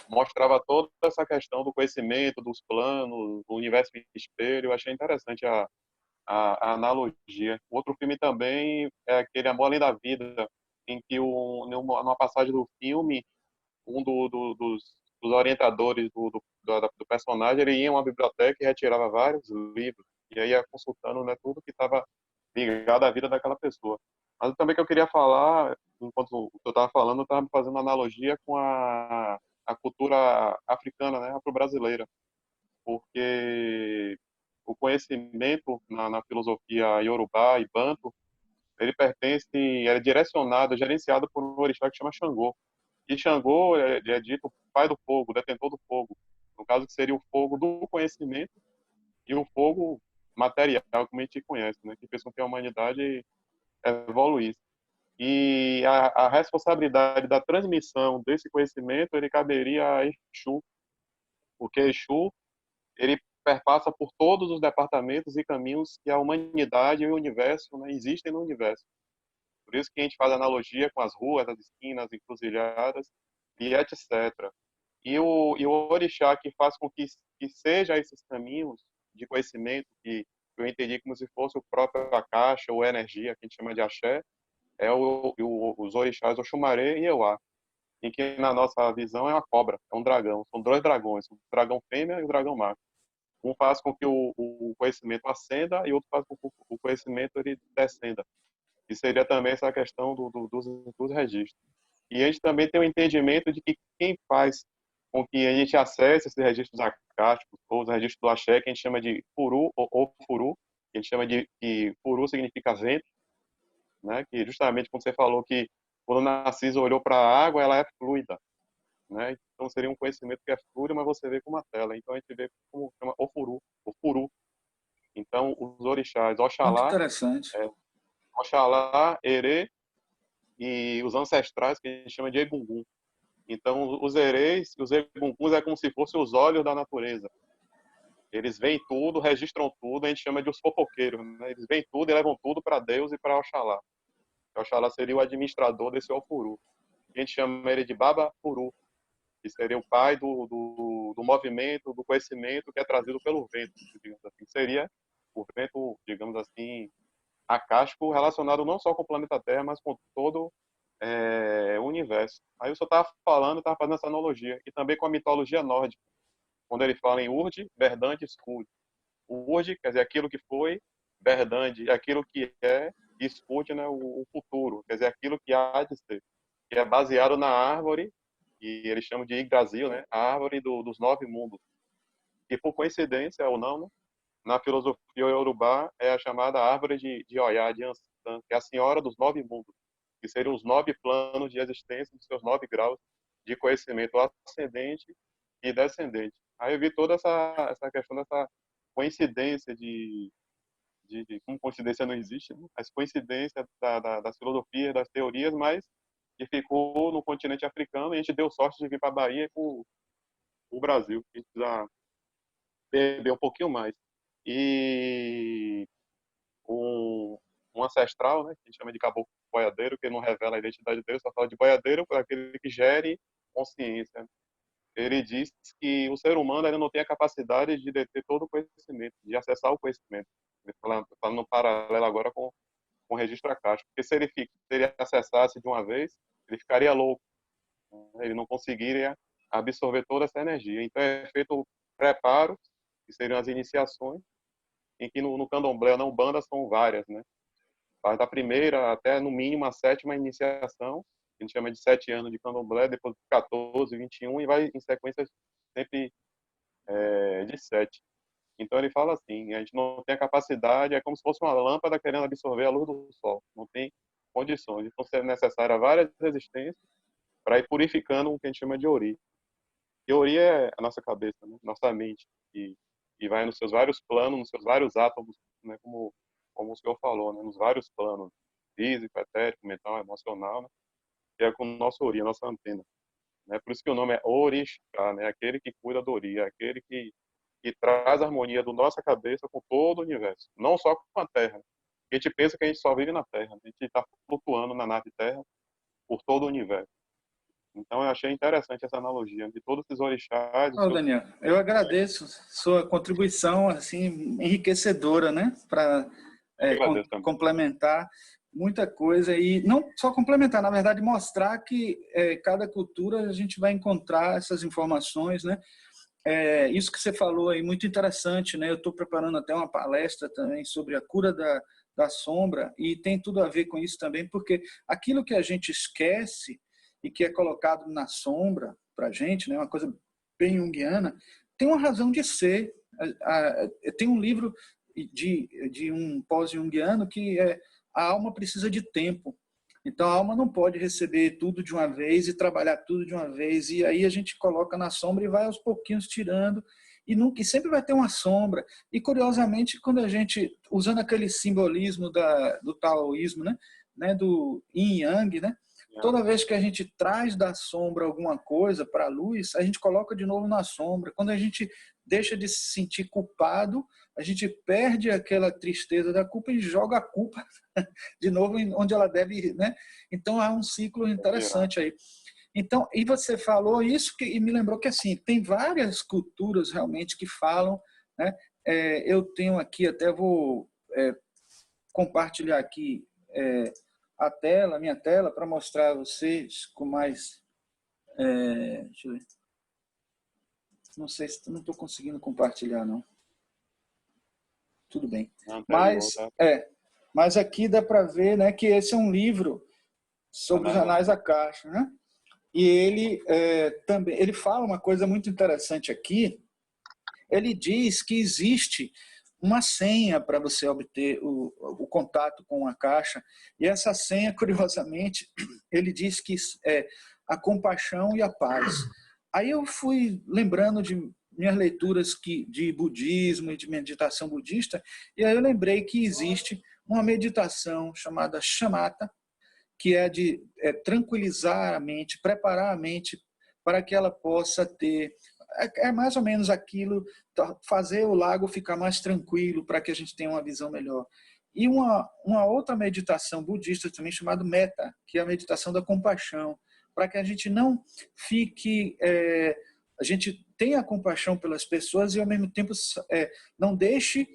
mostrava toda essa questão do conhecimento, dos planos, do universo espelho. Eu achei interessante a analogia. Outro filme também é aquele Amor Além da Vida, em que numa passagem do filme, um dos orientadores do personagem, ele ia em uma biblioteca e retirava vários livros, e aí ia consultando, né, tudo que estava ligado à vida daquela pessoa. Mas também que eu queria falar, enquanto eu estava falando, eu estava fazendo uma analogia com a cultura africana, né, afro-brasileira, porque o conhecimento na filosofia iorubá e banto, ele é direcionado, gerenciado por um orixá que chama Xangô. E Xangô é dito pai do fogo, detentor do fogo. No caso, que seria o fogo do conhecimento e o fogo material, como a gente conhece, né? Que fez com que a humanidade evoluísse. E a responsabilidade da transmissão desse conhecimento, ele caberia a Exu, porque Exu, ele perpassa por todos os departamentos e caminhos que a humanidade e o universo, né, existem no universo. Por isso que a gente faz analogia com as ruas, as esquinas, encruzilhadas e etc. E o orixá que faz com que seja esses caminhos de conhecimento, que eu entendi como se fosse o próprio Akasha ou energia, que a gente chama de axé, é os orixás Oxumaré e Euá, em que na nossa visão é uma cobra, é um dragão. São dois dragões, o dragão fêmea e o dragão macho. Um faz com que o conhecimento ascenda e outro faz com que o conhecimento ele descenda. E seria também essa questão dos registros. E a gente também tem o entendimento de que quem faz com que a gente acesse esses registros acásticos, ou os registros do axé, que a gente chama de furu ou furu, que a gente chama que furu significa vento, né? Que justamente como você falou que quando Narciso olhou para a água, ela é fluida, né? Então seria um conhecimento que é fluido, mas você vê como uma tela. Então a gente vê como chama o furu. Então os orixás, Muito Oxalá, interessante. Oxalá, Herê e os ancestrais que a gente chama de Egungun. Então os Herês e os Egunguns é como se fossem os olhos da natureza. Eles veem tudo, registram tudo, a gente chama de os fofoqueiros, né? Eles veem tudo e levam tudo para Deus e para Oxalá. Oxalá seria o administrador desse Ofuru. A gente chama ele de Baba Furu, que seria o pai do movimento, do conhecimento que é trazido pelo vento, digamos assim. Seria o vento, digamos assim, acástico, relacionado não só com o planeta Terra, mas com todo o universo. Aí eu só estava falando, estava fazendo essa analogia. E também com a mitologia nórdica, quando ele fala em Urd, Verdande e Skuld. O Urd quer dizer aquilo que foi, Verdande, aquilo que é, e Skuld, né, o futuro, quer dizer aquilo que há de ser. Que é baseado na árvore, que eles chamam de Yggdrasil, né, a árvore dos 9 mundos. E por coincidência ou não, né, na filosofia iorubá é a chamada árvore de Oya, de Ansan, que é a senhora dos 9 mundos, que seriam os 9 planos de existência, dos seus 9 graus de conhecimento ascendente e descendente. Aí eu vi toda essa questão dessa coincidência como coincidência não existe, né? As coincidências das filosofias, das teorias, mas que ficou no continente africano e a gente deu sorte de vir para a Bahia e para o Brasil. A gente já perdeu um pouquinho mais. E um ancestral, né, que a gente chama de caboclo boiadeiro, que não revela a identidade dele, só fala de boiadeiro para aquele que gere consciência. Ele diz que o ser humano ainda não tem a capacidade de deter todo o conhecimento, de acessar o conhecimento. Ele falando um paralelo agora com o registro acástico, porque se ele acessasse de uma vez, ele ficaria louco, ele não conseguiria absorver toda essa energia. Então é feito preparo, que seriam as iniciações, em que no candomblé, na Umbanda, são várias, né? Faz da primeira até, no mínimo, a 7ª iniciação, que a gente chama de 7 anos de candomblé, depois 14, 21, e vai em sequência sempre de 7. Então ele fala assim, a gente não tem a capacidade, é como se fosse uma lâmpada querendo absorver a luz do sol, não tem condições. Então é necessária várias resistências para ir purificando o que a gente chama de ori. E ori é a nossa cabeça, né? Nossa mente, e vai nos seus vários planos, nos seus vários átomos, né? Como o senhor falou, né? Nos vários planos, físico, etérico, mental, emocional, né? Que é com o nosso ori, a nossa antena. Né? Por isso que o nome é Orixá, né? Aquele que cuida do ori, aquele que traz a harmonia da nossa cabeça com todo o universo, não só com a Terra. A gente pensa que a gente só vive na Terra, a gente está flutuando na nave Terra por todo o universo. Então eu achei interessante essa analogia de todos esses orixás. Daniel, eu agradeço sua contribuição assim enriquecedora, né, para complementar muita coisa e não só complementar, na verdade mostrar que cada cultura a gente vai encontrar essas informações, né? Isso que você falou aí, muito interessante, né? Eu estou preparando até uma palestra também sobre a cura da sombra e tem tudo a ver com isso também, porque aquilo que a gente esquece e que é colocado na sombra para a gente, né? Uma coisa bem junguiana, tem uma razão de ser. Tem um livro de um pós-junguiano que a alma precisa de tempo. Então, a alma não pode receber tudo de uma vez e trabalhar tudo de uma vez. E aí a gente coloca na sombra e vai aos pouquinhos tirando. E sempre vai ter uma sombra. E, curiosamente, quando a gente, usando aquele simbolismo do taoísmo, né, do yin e yang, né, toda vez que a gente traz da sombra alguma coisa para a luz, a gente coloca de novo na sombra. Quando a gente deixa de se sentir culpado, a gente perde aquela tristeza da culpa e joga a culpa de novo onde ela deve, né? Então há um ciclo interessante aí. Então, e você falou isso e me lembrou que assim, tem várias culturas realmente que falam, né? Eu tenho aqui, até vou compartilhar aqui a minha tela, para mostrar a vocês com mais... deixa eu ver. Não sei se não estou conseguindo compartilhar, não. Tudo bem. Mas aqui dá para ver, né, que esse é um livro sobre os anais da caixa, né? E ele também ele fala uma coisa muito interessante aqui. Ele diz que existe uma senha para você obter o contato com a caixa. E essa senha, curiosamente, ele diz que é a compaixão e a paz. Aí eu fui lembrando de minhas leituras de budismo e de meditação budista, e aí eu lembrei que existe uma meditação chamada shamatha, que é de tranquilizar a mente, preparar a mente para que ela possa ter... É mais ou menos aquilo, fazer o lago ficar mais tranquilo, para que a gente tenha uma visão melhor. E uma outra meditação budista também chamada metta, que é a meditação da compaixão, para que a gente não fique... a gente tenha compaixão pelas pessoas e, ao mesmo tempo, não deixe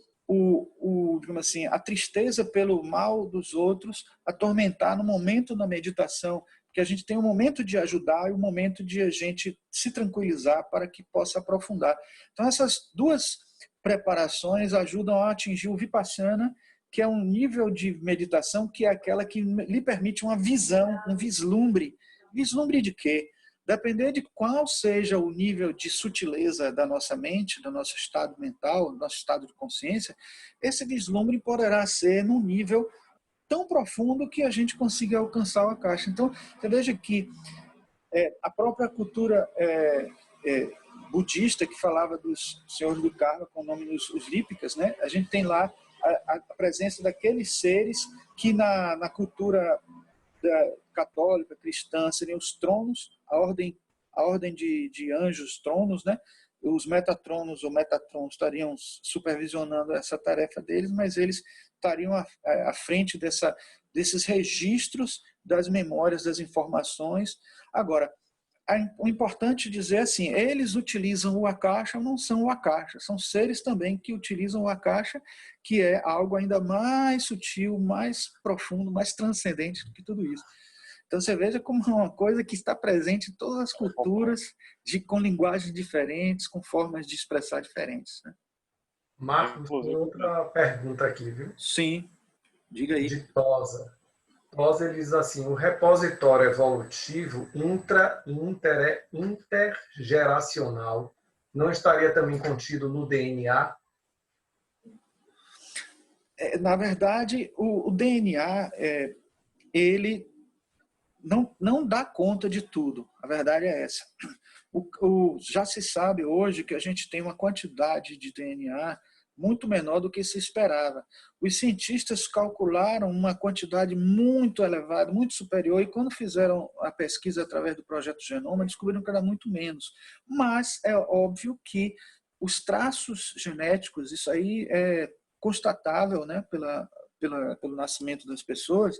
digamos assim, a tristeza pelo mal dos outros atormentar no momento da meditação, porque a gente tem um momento de ajudar e um momento de a gente se tranquilizar para que possa aprofundar. Então, essas duas preparações ajudam a atingir o Vipassana, que é um nível de meditação que é aquela que lhe permite uma visão, um vislumbre. Vislumbre de quê? Depender de qual seja o nível de sutileza da nossa mente, do nosso estado mental, do nosso estado de consciência, esse vislumbre poderá ser num nível tão profundo que a gente consiga alcançar a caixa. Então, você veja que a própria cultura budista, que falava dos senhores do karma com o nome dos Lípicas, né? A gente tem lá a presença daqueles seres que na cultura católica, cristã, seriam os tronos, a ordem de anjos tronos, né? Os metatronos ou metatrons estariam supervisionando essa tarefa deles, mas eles estariam à frente desses registros das memórias, das informações. Agora, o importante dizer assim, eles utilizam o Akasha ou não são o Akasha, são seres também que utilizam o Akasha, que é algo ainda mais sutil, mais profundo, mais transcendente do que tudo isso. Então você veja como é uma coisa que está presente em todas as culturas, com linguagens diferentes, com formas de expressar diferentes, né? Marcos, tem outra pergunta aqui, viu? Sim. Diga aí. De Tosa. Tosa, ele diz assim: o repositório evolutivo intergeracional não estaria também contido no DNA? Na verdade, o DNA, ele não dá conta de tudo. A verdade é essa. Já se sabe hoje que a gente tem uma quantidade de DNA muito menor do que se esperava. Os cientistas calcularam uma quantidade muito elevada, muito superior, e quando fizeram a pesquisa através do Projeto Genoma, descobriram que era muito menos. Mas é óbvio que os traços genéticos, isso aí é constatável, né, pelo nascimento das pessoas,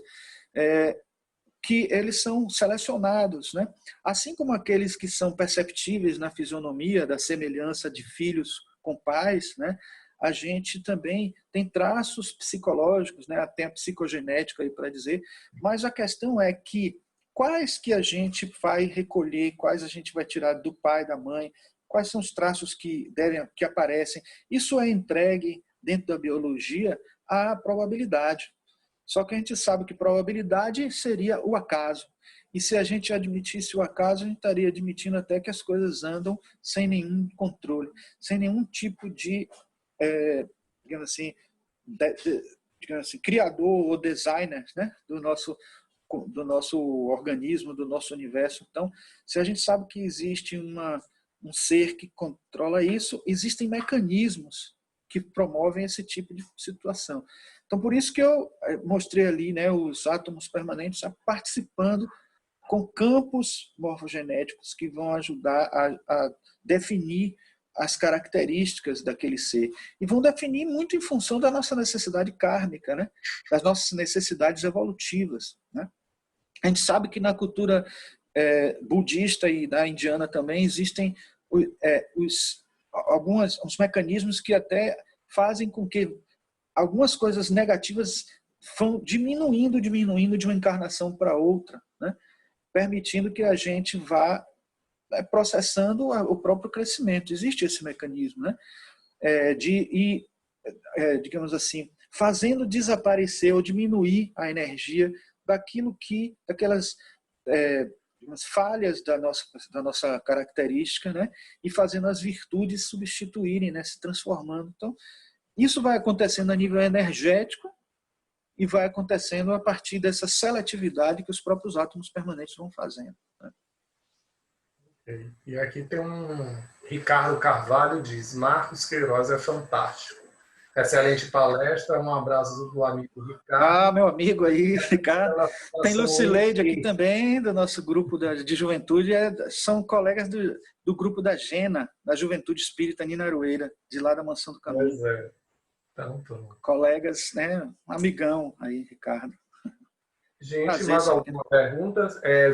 que eles são selecionados, né? Assim como aqueles que são perceptíveis na fisionomia da semelhança de filhos com pais, né? A gente também tem traços psicológicos, né? Tem a psicogenética aí para dizer, mas a questão é que quais que a gente vai recolher, quais a gente vai tirar do pai, da mãe, quais são os traços que aparecem, isso é entregue dentro da biologia à probabilidade. Só que a gente sabe que probabilidade seria o acaso. E se a gente admitisse o acaso, a gente estaria admitindo até que as coisas andam sem nenhum controle, sem nenhum tipo de, digamos assim, criador ou designer, né, do nosso organismo, do nosso universo. Então, se a gente sabe que existe um ser que controla isso, existem mecanismos que promovem esse tipo de situação. Então, por isso que eu mostrei ali, né, os átomos permanentes participando com campos morfogenéticos que vão ajudar a definir as características daquele ser. E vão definir muito em função da nossa necessidade kármica, né, das nossas necessidades evolutivas, né. A gente sabe que na cultura budista e da indiana também existem alguns mecanismos que até fazem com que algumas coisas negativas vão diminuindo de uma encarnação para outra, né? Permitindo que a gente vá processando o próprio crescimento. Existe esse mecanismo, né? Digamos assim, fazendo desaparecer ou diminuir a energia daquelas falhas da nossa característica, né? E fazendo as virtudes substituírem, né? Se transformando. Então, isso vai acontecendo a nível energético e vai acontecendo a partir dessa seletividade que os próprios átomos permanentes vão fazendo, né? E aqui tem Ricardo Carvalho diz: Marcos Queiroz é fantástico. Excelente palestra, um abraço do amigo Ricardo. Meu amigo aí, Ricardo. Tem Lucileide aqui também, do nosso grupo de juventude, são colegas do grupo da GENA, da Juventude Espírita Nina Aroeira, de lá da Mansão do Caminho. Pois é. Então, colegas, né? Um amigão aí, Ricardo. Gente, mais alguma pergunta?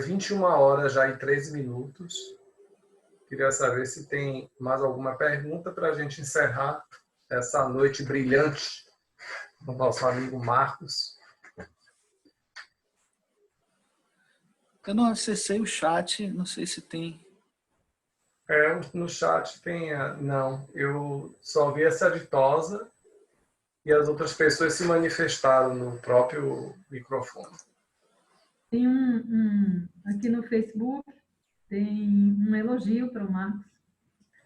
21 horas já e 13 minutos. Queria saber se tem mais alguma pergunta para a gente encerrar essa noite brilhante do nosso amigo Marcos. Eu não acessei o chat, não sei se tem. No chat tem... Não, eu só vi essa ditosa e as outras pessoas se manifestaram no próprio microfone. Tem aqui no Facebook, tem um elogio para o Marcos.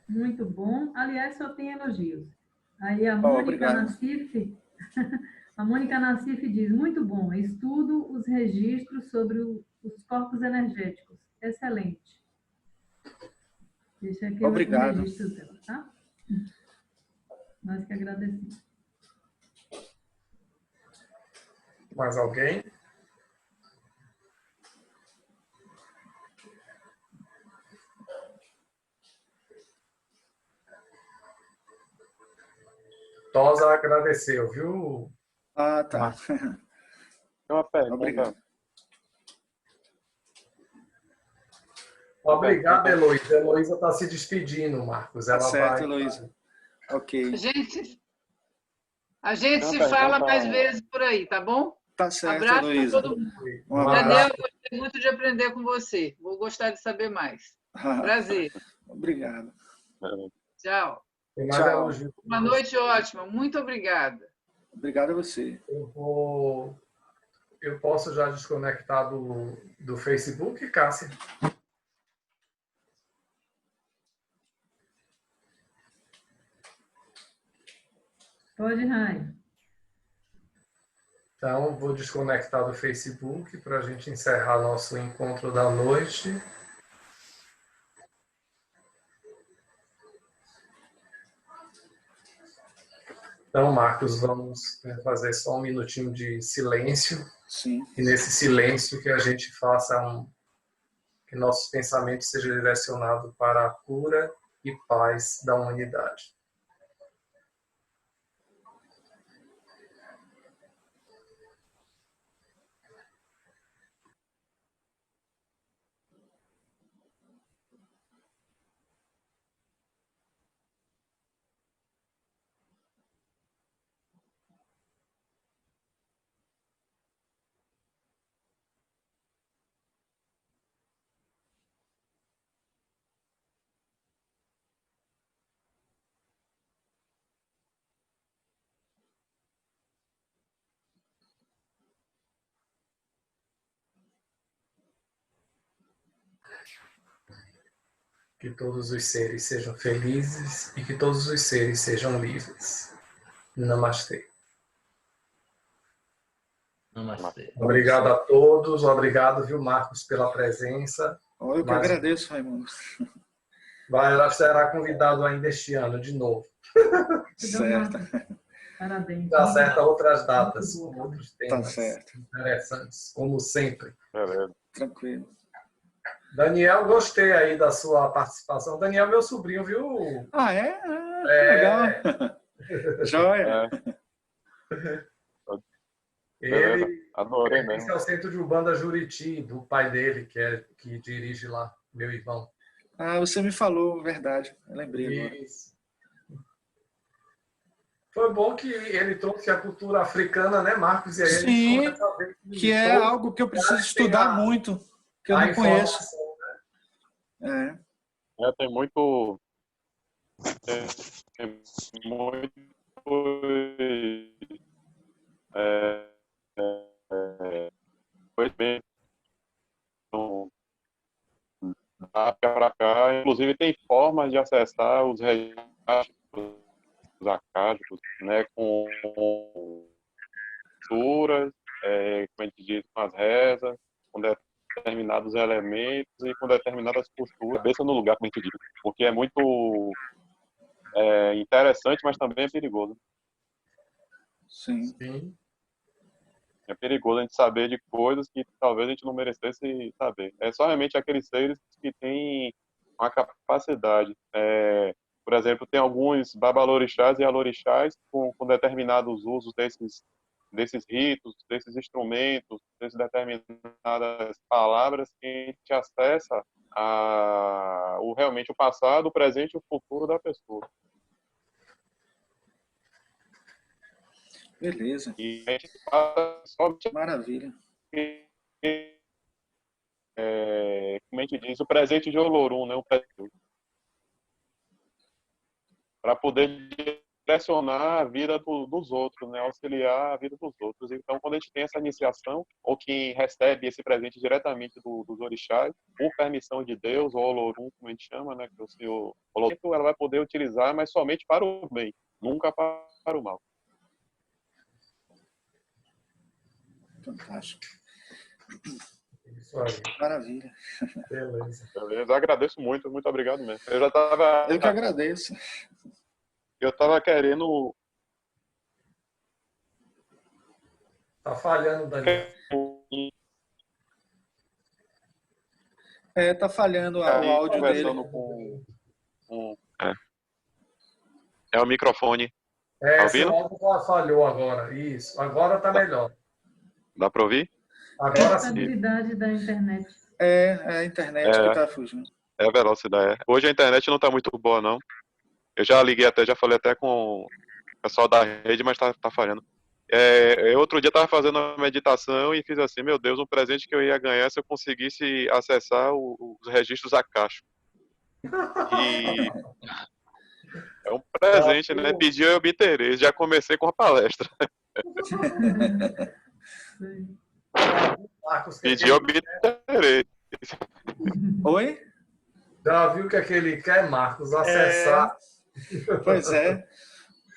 Muito bom. Aliás, só tem elogios. Aí a Mônica Nassif, a Mônica Nassif diz: muito bom, estudo os registros sobre os corpos energéticos. Excelente. Deixa aqui Obrigado. O registro dela, tá? Nós que agradecemos. Mais alguém? Tosa agradeceu, viu? Tá. Tem uma pergunta. Obrigado. Obrigado, Heloísa. Heloísa está se despedindo, Marcos. Ela certo, vai... Heloísa. Ok. A gente se fala mais vezes por aí, tá bom? Tá certo, abraço Heloísa. para todo mundo. Daniel, eu gostei muito de aprender com você. Vou gostar de saber mais. Prazer. Obrigado. Tchau. Tchau. Uma noite ótima. Muito obrigada. Obrigado a você. Eu posso já desconectar do Facebook, Cássia? Pode, Rai. Então, vou desconectar do Facebook para a gente encerrar nosso encontro da noite. Então, Marcos, vamos fazer só um minutinho de silêncio. Sim. E nesse silêncio que a gente faça que nossos pensamentos sejam direcionados para a cura e paz da humanidade. Que todos os seres sejam felizes e que todos os seres sejam livres. Namastê. Namastê. Obrigado a todos. Obrigado, viu, Marcos, pela presença. Eu que agradeço, Raimundo. Será convidado ainda este ano, de novo. Certo. Parabéns. Tá certo, outras datas, outros temas tá certo. interessantes, como sempre. Tranquilo. Daniel, gostei aí da sua participação. Daniel, meu sobrinho, viu? Ah, é? Legal. Joia. Ele adorei mesmo. Esse é o Centro de Umbanda Juriti, do pai dele, que dirige lá, meu irmão. Ah, você me falou, verdade. Eu lembrei agora. Isso. Foi bom que ele trouxe a cultura africana, né, Marcos? E aí Sim, a gente começa a ver que é algo que eu preciso estudar muito, que eu não conheço. Né? Tem muito pois bem, para cá, inclusive tem formas de acessar os registros acásticos, né, com culturas, como a gente diz, com as rezas, com determinados elementos e com determinadas posturas, cabeça no lugar, como a gente diz, porque é muito interessante, mas também é perigoso. Sim. É perigoso a gente saber de coisas que talvez a gente não merecesse saber. É só realmente aqueles seres que têm uma capacidade. Por exemplo, tem alguns babalorixás e alorixás com determinados usos desses ritos, desses instrumentos, dessas determinadas palavras que a gente acessa realmente o passado, o presente e o futuro da pessoa. Beleza. E a gente fala somente maravilha. Como a gente diz, o presente de Olorum, né? Para poder direcionar a vida dos outros, né? Auxiliar a vida dos outros. Então, quando a gente tem essa iniciação, ou quem recebe esse presente diretamente dos orixás, por permissão de Deus, ou Olorum, como a gente chama, né? Que o Senhor Olorum, ela vai poder utilizar, mas somente para o bem, nunca para o mal. Fantástico. Isso aí. Maravilha. Beleza. Agradeço muito, muito obrigado mesmo. Eu que agradeço. Eu estava querendo... Tá falhando, Daniel. Tá falhando o áudio dele. É o microfone. Seu áudio falhou agora. Isso. Agora tá melhor. Dá para ouvir? Agora sim. A estabilidade da internet. A internet que está fugindo. É a velocidade. Hoje a internet não está muito boa, não. Eu já liguei já falei até com o pessoal da rede, mas tá falhando. Outro dia estava fazendo uma meditação e fiz assim, meu Deus, um presente que eu ia ganhar se eu conseguisse acessar os registros acásticos. E é um presente, né? Pedi, eu obterei. Já comecei com a palestra. Marcos, Pedir, obterei. Oi? já viu o que é que ele quer, Marcos? Acessar. Pois é.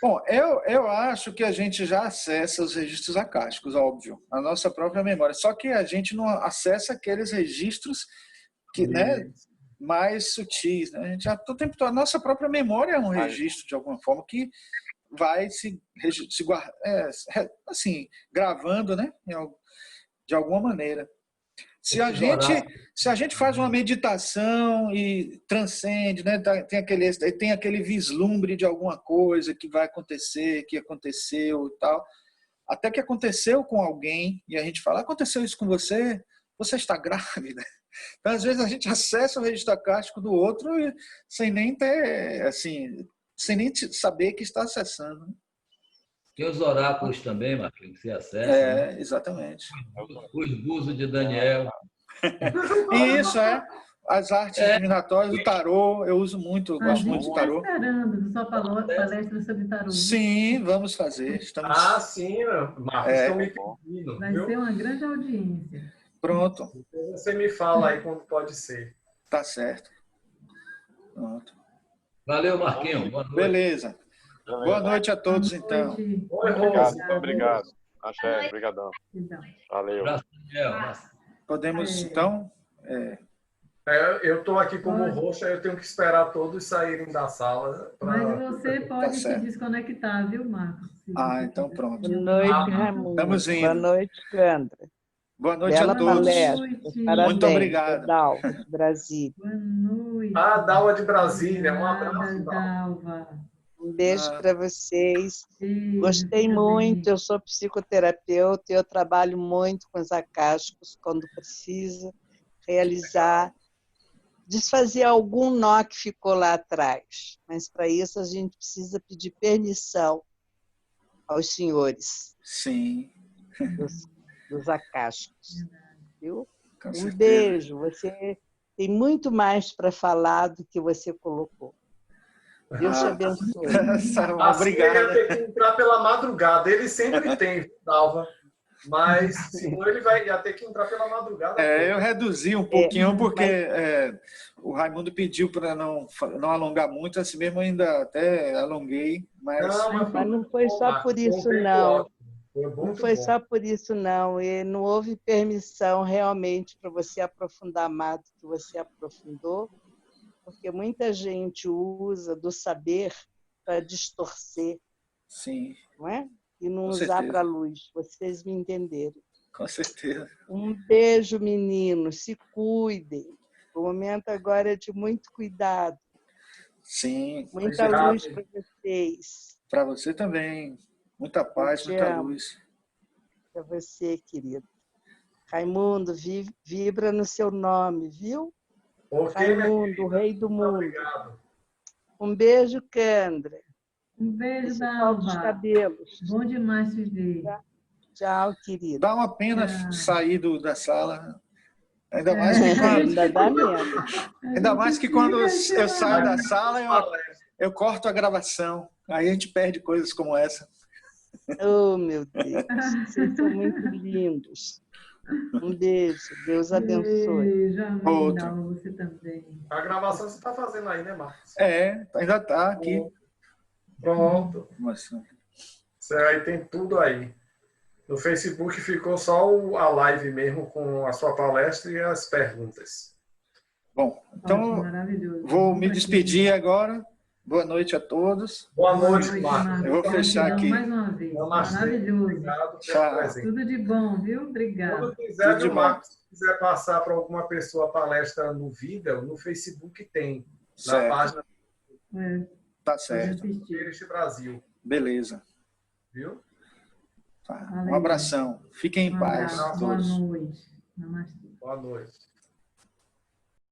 Bom, eu acho que a gente já acessa os registros acásticos, óbvio, a nossa própria memória. Só que a gente não acessa aqueles registros que, né, mais sutis. Né? A gente já todo tempo, a nossa própria memória é um registro de alguma forma que vai se assim, gravando, né, de alguma maneira. Se a gente faz uma meditação e transcende, né, tem aquele vislumbre de alguma coisa que vai acontecer, que aconteceu e tal, até que aconteceu com alguém e a gente fala, aconteceu isso com você? Você está grávida? Então, às vezes a gente acessa o registro acástico do outro sem nem ter, assim, sem nem saber que está acessando. Tem os oráculos também, Marquinhos, que você acessa, né? Exatamente. Os búzios de Daniel. Isso, as artes divinatórias, o tarô, eu uso muito, eu gosto muito do tarô. Esperando sua palestra sobre tarô. Sim, vamos fazer. Sim, Marcos, estão me pedindo. Vai ser uma grande audiência. Pronto. Você me fala aí quando pode ser. Tá certo. Pronto. Valeu, Marquinhos. Boa noite. Beleza. Boa noite a todos, então. Obrigado. Axé, obrigadão. Valeu. Podemos, então... Eu estou aqui como roxa, eu tenho que esperar todos saírem da sala. Mas você pode se desconectar, viu, Marcos? Então pronto. Boa noite, Raimundo. Estamos indo. Boa noite, Candra. Boa noite a todos. Parabéns, muito obrigado. Dalva, de Brasília. Boa noite. Dalva de Brasília. Um abraço, Dalva. Um beijo para vocês. Gostei muito. Eu sou psicoterapeuta e eu trabalho muito com os acásticos quando precisa realizar, desfazer algum nó que ficou lá atrás. Mas para isso a gente precisa pedir permissão aos senhores. Sim. Dos acásticos. Viu? Um beijo. Você tem muito mais para falar do que você colocou. Deus te abençoe. Obrigado. Ele ia ter que entrar pela madrugada. Ele sempre tem, Dalva. Mas senão ele ia ter que entrar pela madrugada. Eu reduzi um pouquinho porque o Raimundo pediu para não alongar muito, assim mesmo ainda até alonguei. Mas não foi só por isso, não. Não foi só por isso, não. E não houve permissão realmente para você aprofundar mais do que você aprofundou, porque muita gente usa do saber para distorcer. Sim. Não é? E não usar para a luz. Vocês me entenderam. Com certeza. Um beijo, meninos. Se cuidem. O momento agora é de muito cuidado. Sim. Muita luz para vocês. Para você também. Muita paz, muita luz. Para você, querido. Raimundo, vibra no seu nome, viu? Raimundo, o rei do mundo. Obrigado. Um beijo, Candra. Um beijo, Dalva. Cabelos. Bom demais te ver. Tchau, querido. Dá uma pena sair da sala. Ainda mais que quando, ainda mais que quando eu saio da sala, eu corto a gravação. Aí a gente perde coisas como essa. Oh, meu Deus. Vocês são muito lindos. Um beijo. Deus abençoe. Beijo, amiga. Você também. A gravação você está fazendo aí, né, Marcos? Ainda está aqui. Pronto. Isso aí tem tudo aí. No Facebook ficou só a live mesmo com a sua palestra e as perguntas. Bom, então vou me despedir agora. Boa noite a todos. Boa noite, Marcos. Eu vou fechar aqui. Mais uma vez. Maravilhoso. Obrigado. Tudo de bom, viu? Obrigado. Quando quiser, viu, Marcos? Se quiser passar para alguma pessoa a palestra no vídeo, no Facebook tem. Na página. Tá certo. Brasil. Beleza. Viu? Tá. Um abração. Fiquem em paz. Boa noite. Namastê. Boa noite.